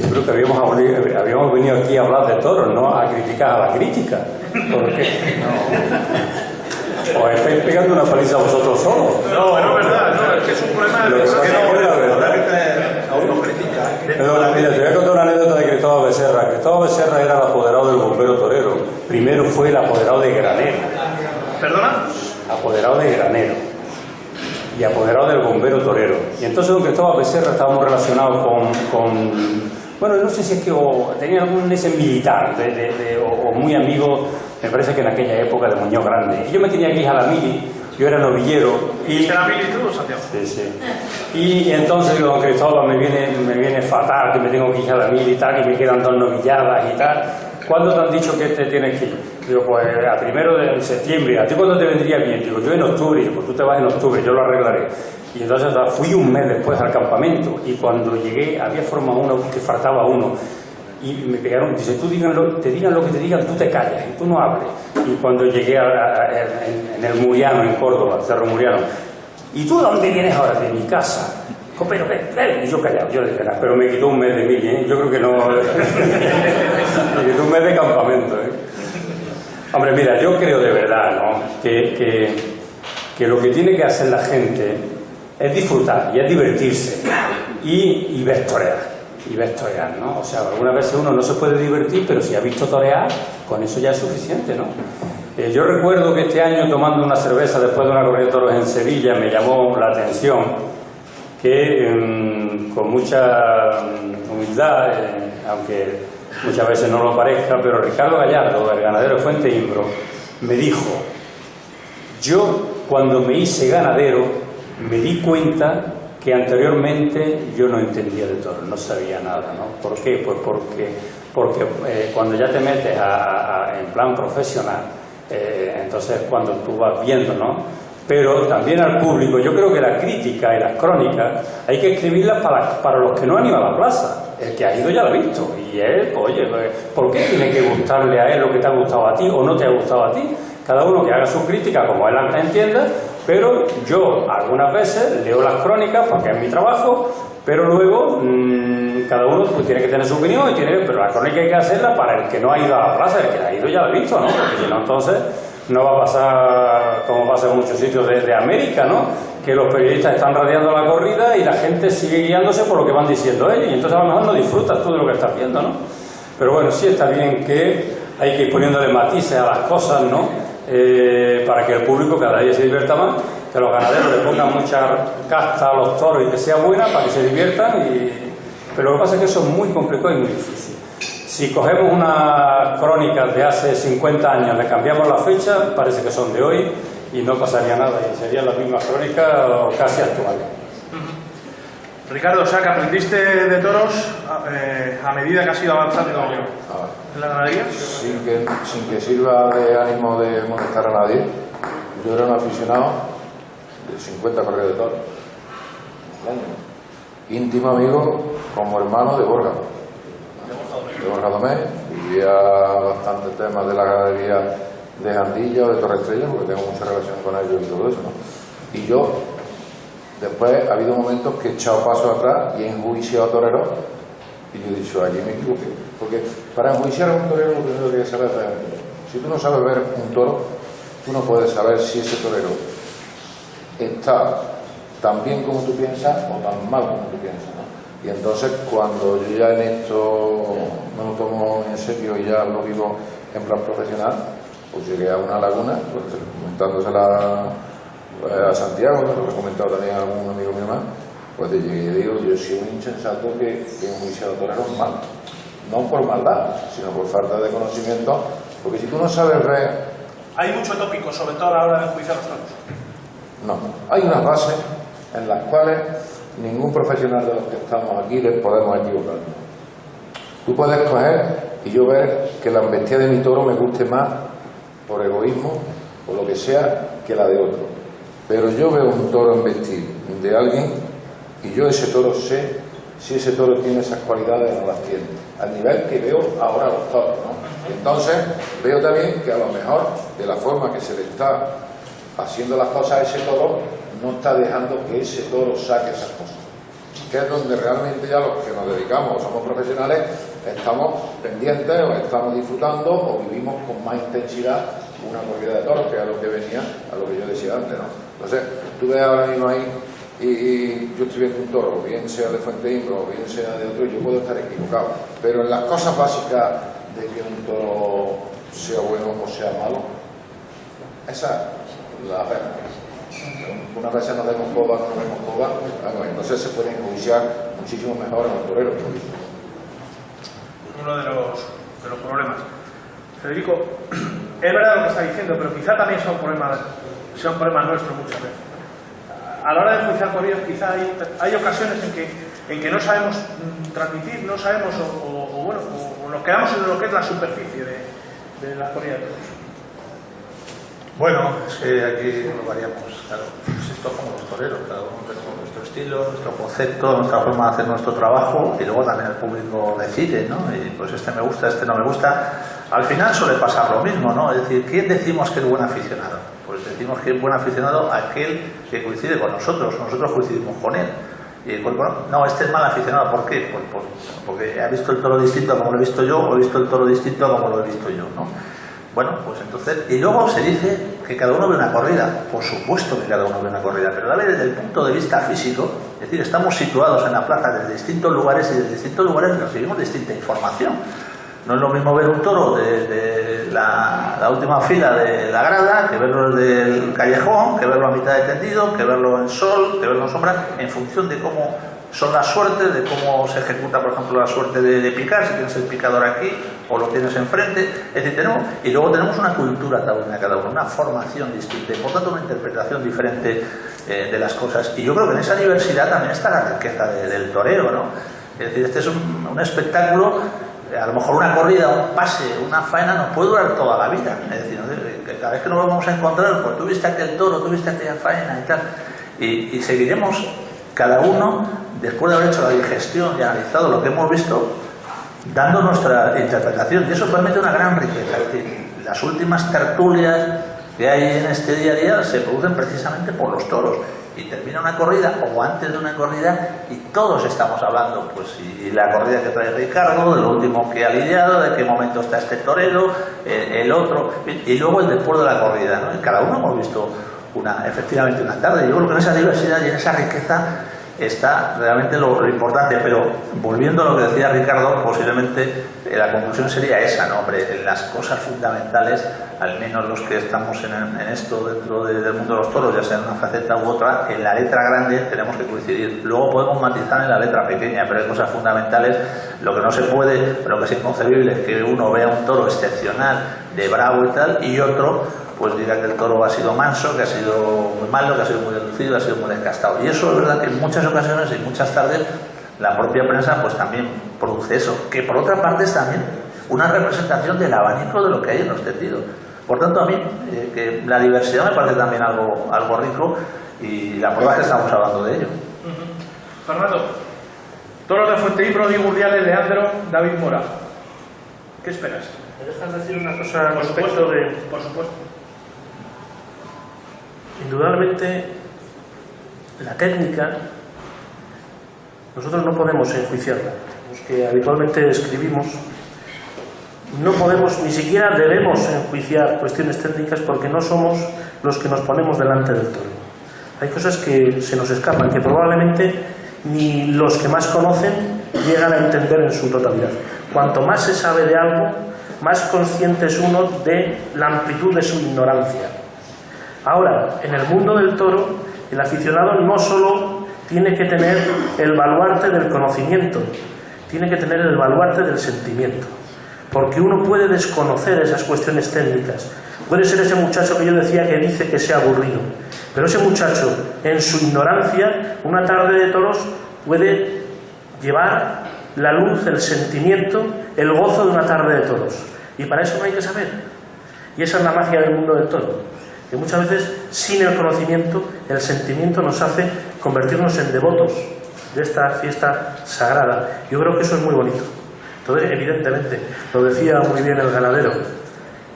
creo que habíamos venido aquí a hablar de toros, no a criticar a la crítica. Porque os estáis pegando una paliza vosotros solos. No, no es verdad, no, es que es un problema de autocrítica. Mira, te voy a contar una anécdota de Cristóbal Becerra. Cristóbal Becerra era el apoderado del bombero torero. Primero fue el apoderado de Granero. ¿Perdona? Apoderado de Granero. Y apoderado del bombero torero. Y entonces don Cristóbal Becerra estaba muy relacionado con bueno, no sé si es que tenía algún ese militar o muy amigo, me parece que en aquella época de Muñoz Grande. Y yo me tenía que ir a la mili, yo era novillero. ¿Y era mili tú, Santiago? Sí, sí. Y entonces don Cristóbal me viene fatal, que me tengo que ir a la mili y tal, que me quedan 2 novilladas y tal. ¿Cuándo te han dicho que te tienes que ir? Digo, pues a 1 de septiembre. ¿A ti cuándo te vendría bien? Digo, yo en octubre. Digo, pues tú te vas en octubre, yo lo arreglaré. Y entonces fui un mes después al campamento y cuando llegué había formado uno que faltaba uno. Y me pegaron, dice, te digan lo que te digan, tú te callas y tú no hables. Y cuando llegué en el Muriano, en Córdoba, Cerro Muriano, ¿y tú dónde vienes ahora? De mi casa. Pero y yo callado, yo le dije, pero me quitó un mes de mili, ¿eh? Yo creo que no. Me quitó un mes de campamento, ¿eh? Hombre, mira, yo creo de verdad, ¿no? Que lo que tiene que hacer la gente es disfrutar y es divertirse y ver torear, ¿no? O sea, algunas veces uno no se puede divertir, pero si ha visto torear, con eso ya es suficiente, ¿no? Yo recuerdo que este año, tomando una cerveza después de una corrida de toros en Sevilla, me llamó la atención que con mucha humildad, aunque muchas veces no lo parezca, pero Ricardo Gallardo, el ganadero de Fuente Imbro, me dijo: yo cuando me hice ganadero me di cuenta que anteriormente yo no entendía de toros, no sabía nada, ¿no? ¿Por qué? Pues porque cuando ya te metes en plan profesional, entonces cuando tú vas viendo, ¿no? Pero también al público, yo creo que la crítica y las crónicas hay que escribirlas para los que no han ido a la plaza. El que ha ido ya lo ha visto. Y él, oye, ¿por qué tiene que gustarle a él lo que te ha gustado a ti o no te ha gustado a ti? Cada uno que haga su crítica como él entienda, pero yo algunas veces leo las crónicas porque es mi trabajo, pero luego cada uno pues, tiene que tener su opinión, pero la crónica hay que hacerla para el que no ha ido a la plaza. El que ha ido ya lo ha visto, ¿no? Porque si no, entonces no va a pasar como pasa en muchos sitios de América, ¿no? Que los periodistas están radiando la corrida y la gente sigue guiándose por lo que van diciendo ellos, y entonces a lo mejor no disfrutas tú de lo que estás viendo, ¿no? Pero bueno, sí está bien que hay que ir poniéndole matices a las cosas, ¿no? Para que el público cada día se divierta más, que los ganaderos le pongan mucha casta a los toros y que sea buena para que se diviertan, pero lo que pasa es que eso es muy complicado y muy difícil. Si cogemos unas crónicas de hace 50 años, le cambiamos la fecha, parece que son de hoy y no pasaría nada, y serían las mismas crónicas o casi actuales. Ricardo, o sea, que aprendiste de toros a medida que has ido avanzando en la ganadería. Sin que sirva de ánimo de molestar a nadie, yo era un aficionado de 50 corridas de toros. Íntimo amigo como hermano de Borja Domé, vivía bastantes temas de la ganadería de Jandilla o de Torre Estrella, porque tengo mucha relación con ellos y todo eso, ¿no? Y yo, después ha habido momentos que he echado pasos atrás y he enjuiciado a toreros, y yo he dicho, allí me equivoqué, porque para enjuiciar a un torero lo primero que hay que saber es, si tú no sabes ver un toro, tú no puedes saber si ese torero está tan bien como tú piensas o tan mal como tú piensas, ¿no? Y entonces cuando yo ya en esto me lo tomo en serio y ya lo vivo en plan profesional, pues llegué a una laguna, pues comentándosela a Santiago, ¿no? Lo he comentado también a algún amigo mío más, pues llegué y digo, yo soy un insensato que enjuicia a los toreros mal, no por maldad, sino por falta de conocimiento, porque si tú no sabes ver... Hay mucho tópico, sobre todo a la hora de enjuiciar los toros. No, hay unas bases en las cuales ningún profesional de los que estamos aquí les podemos equivocar. Tú puedes coger y yo ver que la embestida de mi toro me guste más por egoísmo o lo que sea que la de otro. pero yo veo un toro embestido de alguien y yo ese toro sé si ese toro tiene esas cualidades o no las tiene, al nivel que veo ahora los toros, ¿no? Entonces veo también que a lo mejor de la forma que se le está haciendo las cosas a ese toro, no está dejando que ese toro saque esas cosas, que es donde realmente ya los que nos dedicamos o somos profesionales estamos pendientes o estamos disfrutando o vivimos con más intensidad una corrida de toros, que es a lo que venía, a lo que yo decía antes, ¿no? Entonces tú ves ahora mismo ahí y yo estoy viendo un toro, bien sea de Fuente Imbro o bien sea de otro, yo puedo estar equivocado, pero en las cosas básicas de que un toro sea bueno o sea malo, esa es la pena. Unas veces nos vemos coba, no nos vemos coba, entonces se pueden enjuiciar muchísimo mejor a los toreros. Uno de los problemas. Federico, es verdad lo que está diciendo, pero quizá también sea un problema nuestro muchas veces. A la hora de enjuiciar corridas, quizá hay ocasiones en que no sabemos transmitir, no sabemos o nos quedamos en lo que es la superficie de las corridas de toros. Bueno, es que aquí lo variamos, claro, pues esto como los toreros, cada uno tenemos nuestro estilo, nuestro concepto, nuestra forma de hacer nuestro trabajo y luego también el público decide, ¿no? Y pues este me gusta, este no me gusta. Al final suele pasar lo mismo, ¿no? Es decir, ¿quién decimos que es buen aficionado? Pues decimos que es buen aficionado aquel que coincide con nosotros coincidimos con él. Y pues, bueno, no, este es mal aficionado, ¿por qué? Porque ha visto el toro distinto como lo he visto yo, o he visto el toro distinto como lo he visto yo, ¿no? Bueno, pues entonces, y luego se dice que cada uno ve una corrida, por supuesto que cada uno ve una corrida, pero la ve desde el punto de vista físico, es decir, estamos situados en la plaza desde distintos lugares y desde distintos lugares recibimos distinta información. No es lo mismo ver un toro de la última fila de la grada que verlo desde el callejón, que verlo a mitad de tendido, que verlo en sol, que verlo en sombra, en función de cómo son las suertes, de cómo se ejecuta, por ejemplo, la suerte de picar, si tienes el picador aquí o lo tienes enfrente. Es decir, y luego tenemos una cultura taurina cada uno, una formación distinta y por tanto una interpretación diferente de las cosas. Y yo creo que en esa diversidad también está la riqueza del toreo, ¿no? Es decir, este es un espectáculo, a lo mejor una corrida, un pase, una faena nos puede durar toda la vida. Es decir, que cada vez que nos vamos a encontrar, pues tú viste aquel toro, tú viste aquella faena y tal. Y seguiremos cada uno, después de haber hecho la digestión y analizado lo que hemos visto, dando nuestra interpretación. Y eso permite una gran riqueza. Es decir, las últimas tertulias que hay en este día a día se producen precisamente por los toros. Y termina una corrida o antes de una corrida y todos estamos hablando, pues, y la corrida que trae Ricardo, de lo último que ha lidiado, de qué momento está este torero, el otro, y luego el después de la corrida, ¿no? Y cada uno hemos visto efectivamente una tarde. Yo creo que en esa diversidad y en esa riqueza está realmente lo importante, pero volviendo a lo que decía Ricardo, posiblemente la conclusión sería esa, ¿no? Hombre, en las cosas fundamentales, al menos los que estamos en esto dentro del mundo de los toros, ya sea en una faceta u otra, en la letra grande tenemos que coincidir. Luego podemos matizar en la letra pequeña, pero hay cosas fundamentales. Lo que no se puede, lo que es inconcebible es que uno vea un toro excepcional, de bravo y tal, y otro pues diga que el toro ha sido manso, que ha sido muy malo, que ha sido muy reducido, ha sido muy desgastado. Y eso es verdad que en muchas ocasiones y muchas tardes la propia prensa pues también produce eso, que por otra parte es también una representación del abanico de lo que hay en los tendidos. Por tanto, a mí que la diversidad me parece también algo rico y la prueba es que estamos hablando de ello. Fernando, toros de Fuente Imbro, Diego Urdiales, Leandro, David Mora. ¿Qué esperas? ¿Me dejas decir una cosa al respecto de...? Por supuesto. Indudablemente, la técnica, nosotros no podemos enjuiciarla. Los que habitualmente escribimos, no podemos, ni siquiera debemos enjuiciar cuestiones técnicas porque no somos los que nos ponemos delante del toro. Hay cosas que se nos escapan, que probablemente ni los que más conocen llegan a entender en su totalidad. Cuanto más se sabe de algo, más consciente es uno de la amplitud de su ignorancia. Ahora, en el mundo del toro, el aficionado no solo tiene que tener el baluarte del conocimiento, tiene que tener el baluarte del sentimiento, porque uno puede desconocer esas cuestiones técnicas. Puede ser ese muchacho que yo decía que dice que sea aburrido, pero ese muchacho, en su ignorancia, una tarde de toros puede llevar la luz, el sentimiento, el gozo de una tarde de toros. Y para eso no hay que saber. Y esa es la magia del mundo del toro. que muchas veces sin el conocimiento, el sentimiento nos hace convertirnos en devotos de esta fiesta sagrada. Yo creo que eso es muy bonito. Entonces, evidentemente, lo decía muy bien el ganadero,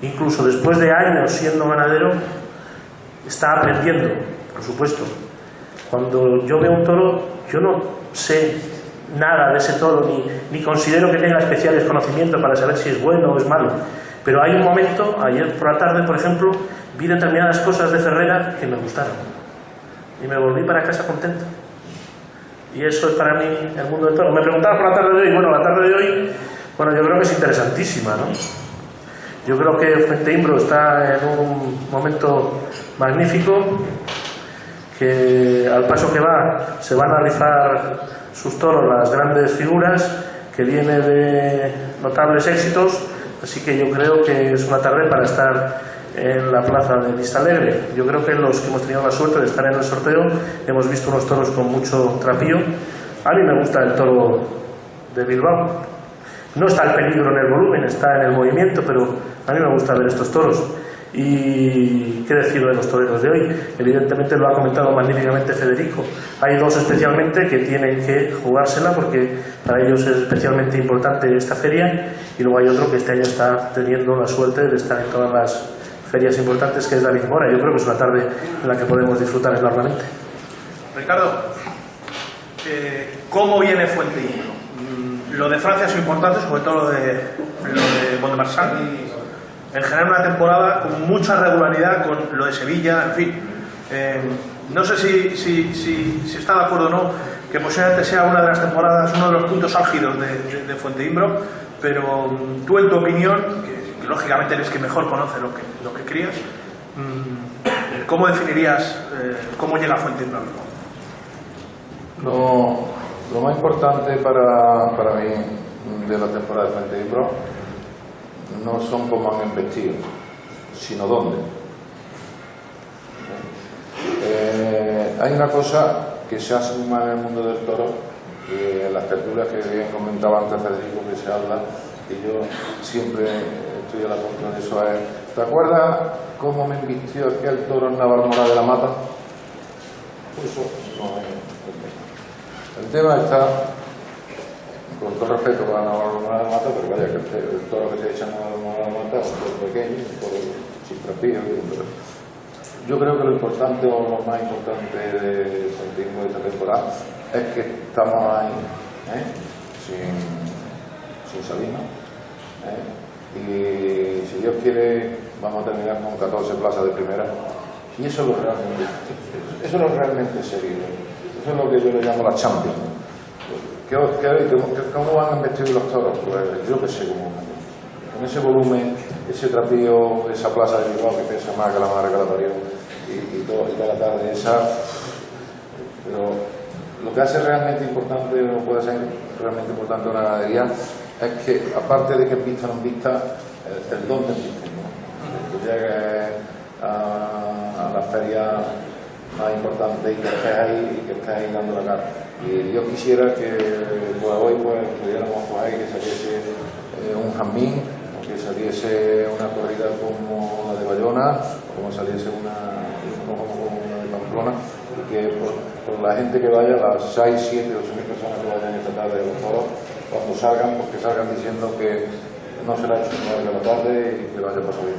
incluso después de años siendo ganadero, está aprendiendo, por supuesto. Cuando yo veo un toro, yo no sé nada de ese toro, ni considero que tenga especiales conocimientos para saber si es bueno o es malo. Pero hay un momento, ayer por la tarde, por ejemplo, vi determinadas cosas de Ferrera que me gustaron. Y me volví para casa contento. Y eso es para mí el mundo del toro. Me preguntaba por la tarde de hoy. Bueno, la tarde de hoy, bueno, yo creo que es interesantísima, ¿no? Yo creo que Fuenteimbro está en un momento magnífico, que al paso que va se van a rifar sus toros las grandes figuras, que viene de notables éxitos, así que yo creo que es una tarde para estar en la plaza de Vistalegre. Yo creo que los que hemos tenido la suerte de estar en el sorteo hemos visto unos toros con mucho trapío. A mí me gusta el toro de Bilbao. No está el peligro en el volumen, está en el movimiento, pero a mí me gusta ver estos toros. Y qué decir de los toreros de hoy. Evidentemente lo ha comentado magníficamente Federico. Hay dos especialmente que tienen que jugársela porque para ellos es especialmente importante esta feria, y luego hay otro que este año está teniendo la suerte de estar en todas las ferias importantes, que es David Mora. Yo creo que es una tarde en la que podemos disfrutar enormemente. Ricardo, ¿cómo viene Fuenteimbro? Lo de Francia es importante, sobre todo lo de Mont-de-Marsan. En general una temporada con mucha regularidad, con lo de Sevilla, en fin. No sé si está de acuerdo o no, que posiblemente sea una de las temporadas, uno de los puntos álgidos de Fuenteimbro, pero tú, en tu opinión, que lógicamente eres que mejor conoce lo que crías, ¿cómo definirías cómo llega Fuenteimbro? Lo más importante para mí de la temporada de Fuenteimbro no son cómo han embestido, sino dónde. Hay una cosa que se hace muy mal en el mundo del toro, y en las tertulias que bien comentaba antes Federico, que se habla, y yo siempre estoy a la contra de eso. ¿Te acuerdas cómo me embistió aquel toro en Navalmora de la Mata? Pues eso no es el tema. Está, con todo respeto para Navalmora de la Mata, pero vaya, que el toro que se echa en Navalmora de la Mata es un toro pequeño, un toro sin trapillo. Yo creo que lo importante, o lo más importante de Fuenteimbro de esta temporada, es que estamos ahí, sin Sabino, y si Dios quiere vamos a terminar con 14 plazas de primera, y eso es lo realmente serio. Eso es lo que yo le llamo la Champions. ¿Cómo van a investir los toros? Pues yo que sé cómo. Con ese volumen, ese trapillo, esa plaza de Bilbao que pesa más que la madre que la parió, y toda la tarde esa. Pero lo que hace realmente importante, o puede ser realmente importante una ganadería, es que, aparte de que vista o no vista, el dónde vista, ¿no? Que llegue a la feria más importante y que estés ahí dando la cara. Y yo quisiera que pues, hoy pudiéramos coger que saliese un jazmín, o que saliese una corrida como la de Bayona, o como saliese una de Pamplona, y que por la gente que vaya, las 6, 7, 8 mil personas que vayan esta tarde a los toros, cuando salgan, porque salgan diciendo que no se la ha hecho de la tarde y que vaya pasar bien.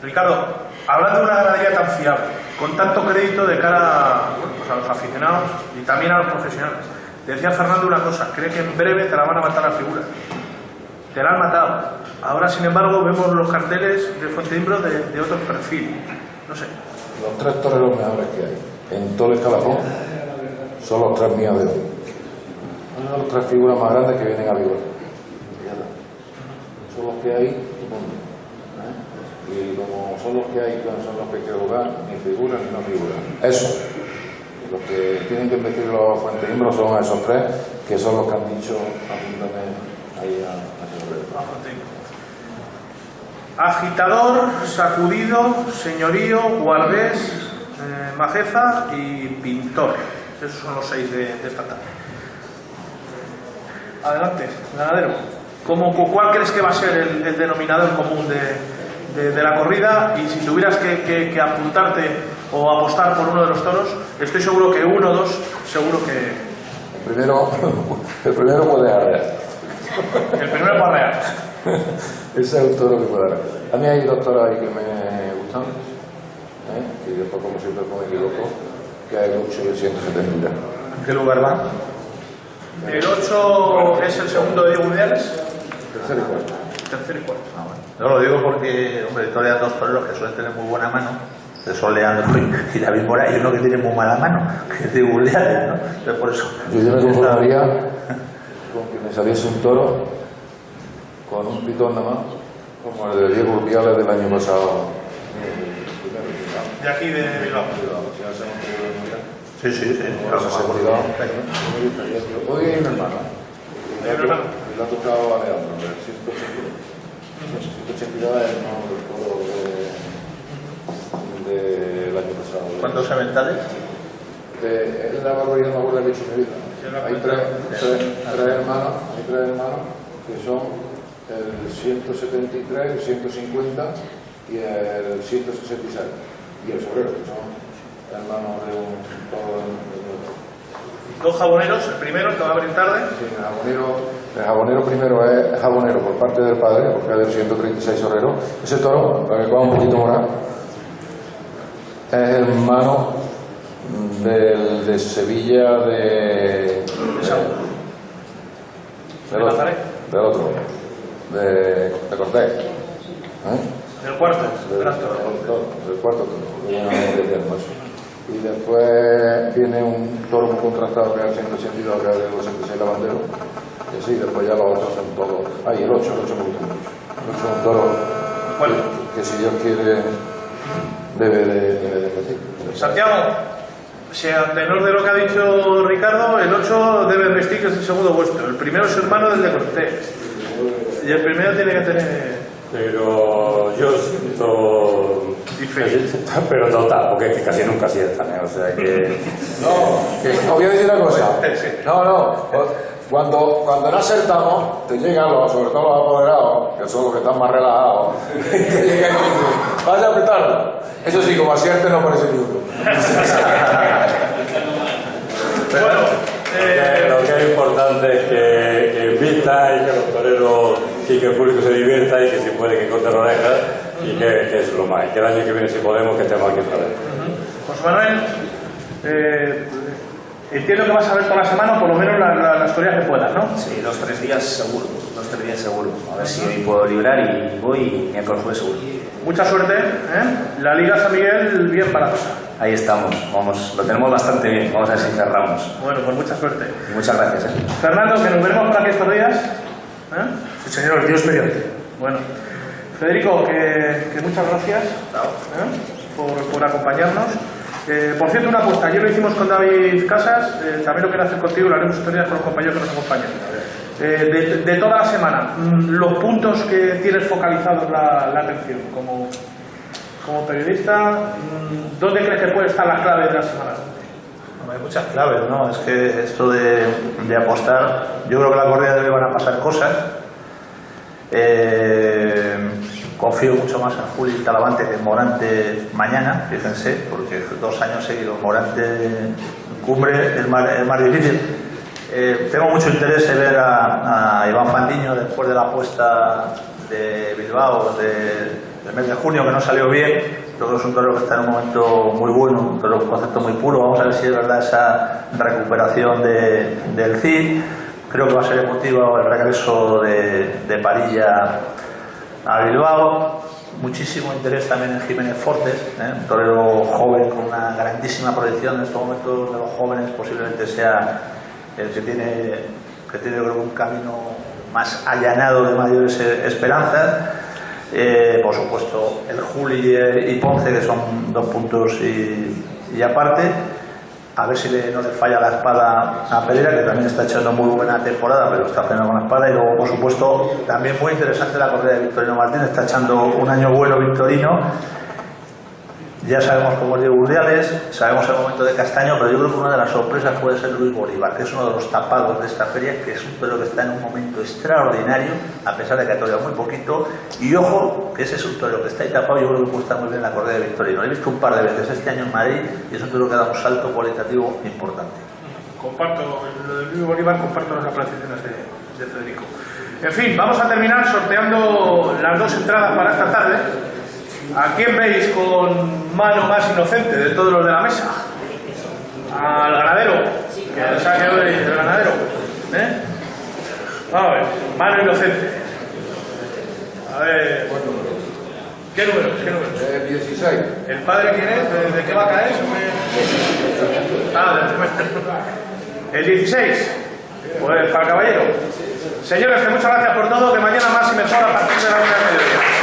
Ricardo, hablando de una ganadería tan fiable, con tanto crédito de cara a los aficionados y también a los profesionales, decía Fernando una cosa: cree que en breve te la van a matar la figura. Te la han matado. Ahora, sin embargo, vemos los carteles de Fuenteimbro de otro perfil. No sé. Los 3 toreros mejores que hay en todo el escalafón son los 3 míos de hoy. Son las 3 figuras más grandes que vienen a Bilbao. Son los que hay. Y como son los que hay, son los que hay que jugar, ni figuran ni no figuran. Eso. Los que tienen que investir los Fuenteimbro son esos 3, que son los que han dicho absolutamente ahí a Agitador, Sacudido, Señorío, Guardés, Majeza y Pintor. Esos son los 6 de esta tarde. Adelante, ganadero. ¿Cuál crees que va a ser el denominador común de la corrida, y si tuvieras que apuntarte o apostar por uno de los toros, estoy seguro que uno o dos, seguro que... El primero puede arrear. El primero para arrear. Ese es un toro que puede arrear. A mí hay dos toros ahí que me gustan, y después, como siempre, me equivoco, que es el 8 y el 170. ¿En qué lugar van? El 8 es el segundo de Diego Mundiales. Tercero y cuarto. Tercero y cuarto. Ah, bueno. Yo lo digo porque, hombre, torean dos toreros que suelen tener muy buena mano, que son Leandro y David Mora, y uno que tiene muy mala mano, que es de Urdiales, ¿no? Entonces, por eso... Yo me conformaría con que me saliese un toro con un pitón nada más, como el de Diego Urdiales del año pasado. De aquí de Bilbao. Sí, sí, sí. Con esa seguridad. Hoy hay un hermano. ¿Hay un hermano? Le ha tocado a Leandro, el 182. 182 es el toro del año pasado. ¿Cuántos sementales? Es la barbaridad más gorda que he hecho en mi vida. Hay tres hermanos que son el 173, el 150 y el 166. Y el sobrero, que son hermanos de un toro de Dos jaboneros, el primero, el que va a abrir tarde. sí, el jabonero primero es jabonero por parte del padre, porque es del 136 sorrero. Ese toro, para que coja un poquito morado, es hermano de Sevilla del otro, de Cortés. El cuarto. Del cuarto toro. Y después viene un toro muy contrastado que es el 182, que es el 86 lavandero. Y así, después ya los otros son todos. El 8 me gusta mucho. El 8 es un toro que, si Dios quiere, debe de competir. Santiago, si a tenor de lo que ha dicho Ricardo, el 8 debe vestir, que es el segundo vuestro. El primero es hermano del de Cortés. Y el primero tiene que tener... Pero yo siento... Pero total, porque es que casi nunca aciertan, ¿eh? O sea que... No, os voy a decir una cosa. No. Cuando no acertamos, te llegan sobre todo los apoderados, que son los que están más relajados, te llegan y dicen, vaya a petarlo. Eso sí, como acierte no parece ni uno. Bueno, Lo que es importante es que invita y que los toreros y que el público se divierta y que si puede que corten orejas y que es lo más. Y que el año que viene, si podemos, que estemos aquí otra vez. José Manuel, entiendo que vas a ver toda la semana, o por lo menos las historias que puedas, ¿no? Sí, 2-3 días seguro, 2-3 días seguro. A ver si hoy puedo librar y voy y miércoles jueves seguro. Mucha suerte, ¿eh? La Liga San Miguel bien baratosa. Ahí estamos, vamos, lo tenemos bastante bien, vamos a ver si cerramos. Bueno, pues mucha suerte. Y muchas gracias. Fernando, que nos veremos por aquí estos días. Sí, señor, Dios mediante. Bueno, Federico, que muchas gracias por acompañarnos. Por cierto, una apuesta, ayer lo hicimos con David Casas, también lo quiero hacer contigo, lo haremos estos días con los compañeros que nos acompañan. De toda la semana, los puntos que tienes focalizados la atención como periodista, ¿dónde crees que puede estar la clave de la semana? Hay muchas claves, ¿no? Es que esto de apostar, yo creo que la corrida de hoy van a pasar cosas. Confío mucho más en Juli Talavante que en Morante mañana, fíjense, porque 2 años seguidos Morante en cumbre es más difícil. Tengo mucho interés en ver a Iván Fandiño después de la apuesta de Bilbao del mes de junio, que no salió bien. Creo que es un toro que está en un momento muy bueno, un toro con un concepto muy puro. Vamos a ver si es verdad esa recuperación del CID. Creo que va a ser emotivo el regreso de Parilla a Bilbao. Muchísimo interés también en Jiménez Fortes, un torero joven con una grandísima proyección. En estos momentos de los jóvenes posiblemente sea el que tiene yo creo, un camino más allanado de mayores esperanzas. Por supuesto el Juli y Ponce, que son 2 puntos y aparte. A ver si no le falla la espada a Pereira, que también está echando muy buena temporada, pero está haciendo con la espada. Y luego, por supuesto, también muy interesante la corrida de Victorino Martín. Está echando un año bueno Victorino. Ya sabemos cómo es Diego Urdiales, sabemos el momento de Castaño, pero yo creo que una de las sorpresas puede ser Luis Bolívar, que es uno de los tapados de esta feria, que es un toro que está en un momento extraordinario, a pesar de que ha toreado muy poquito. Y ojo, que ese es un toro que está ahí tapado, yo creo que puede estar muy bien en la corrida de Victorino. Lo he visto un par de veces este año en Madrid y es un toro que da un salto cualitativo importante. Comparto, lo de Luis Bolívar, comparto las apreciaciones de Federico. En fin, vamos a terminar sorteando las dos entradas para esta tarde. ¿A quién veis con mano más inocente de todos los de la mesa? Al ganadero, que se ha quedado el ganadero. Vamos a ver, mano inocente. A ver, ¿qué número? 16. ¿El padre quién es? ¿De qué va a caer? El 16. Pues para el caballero. Señores, que muchas gracias por todo, que mañana más y mejor a partir de la 1:30.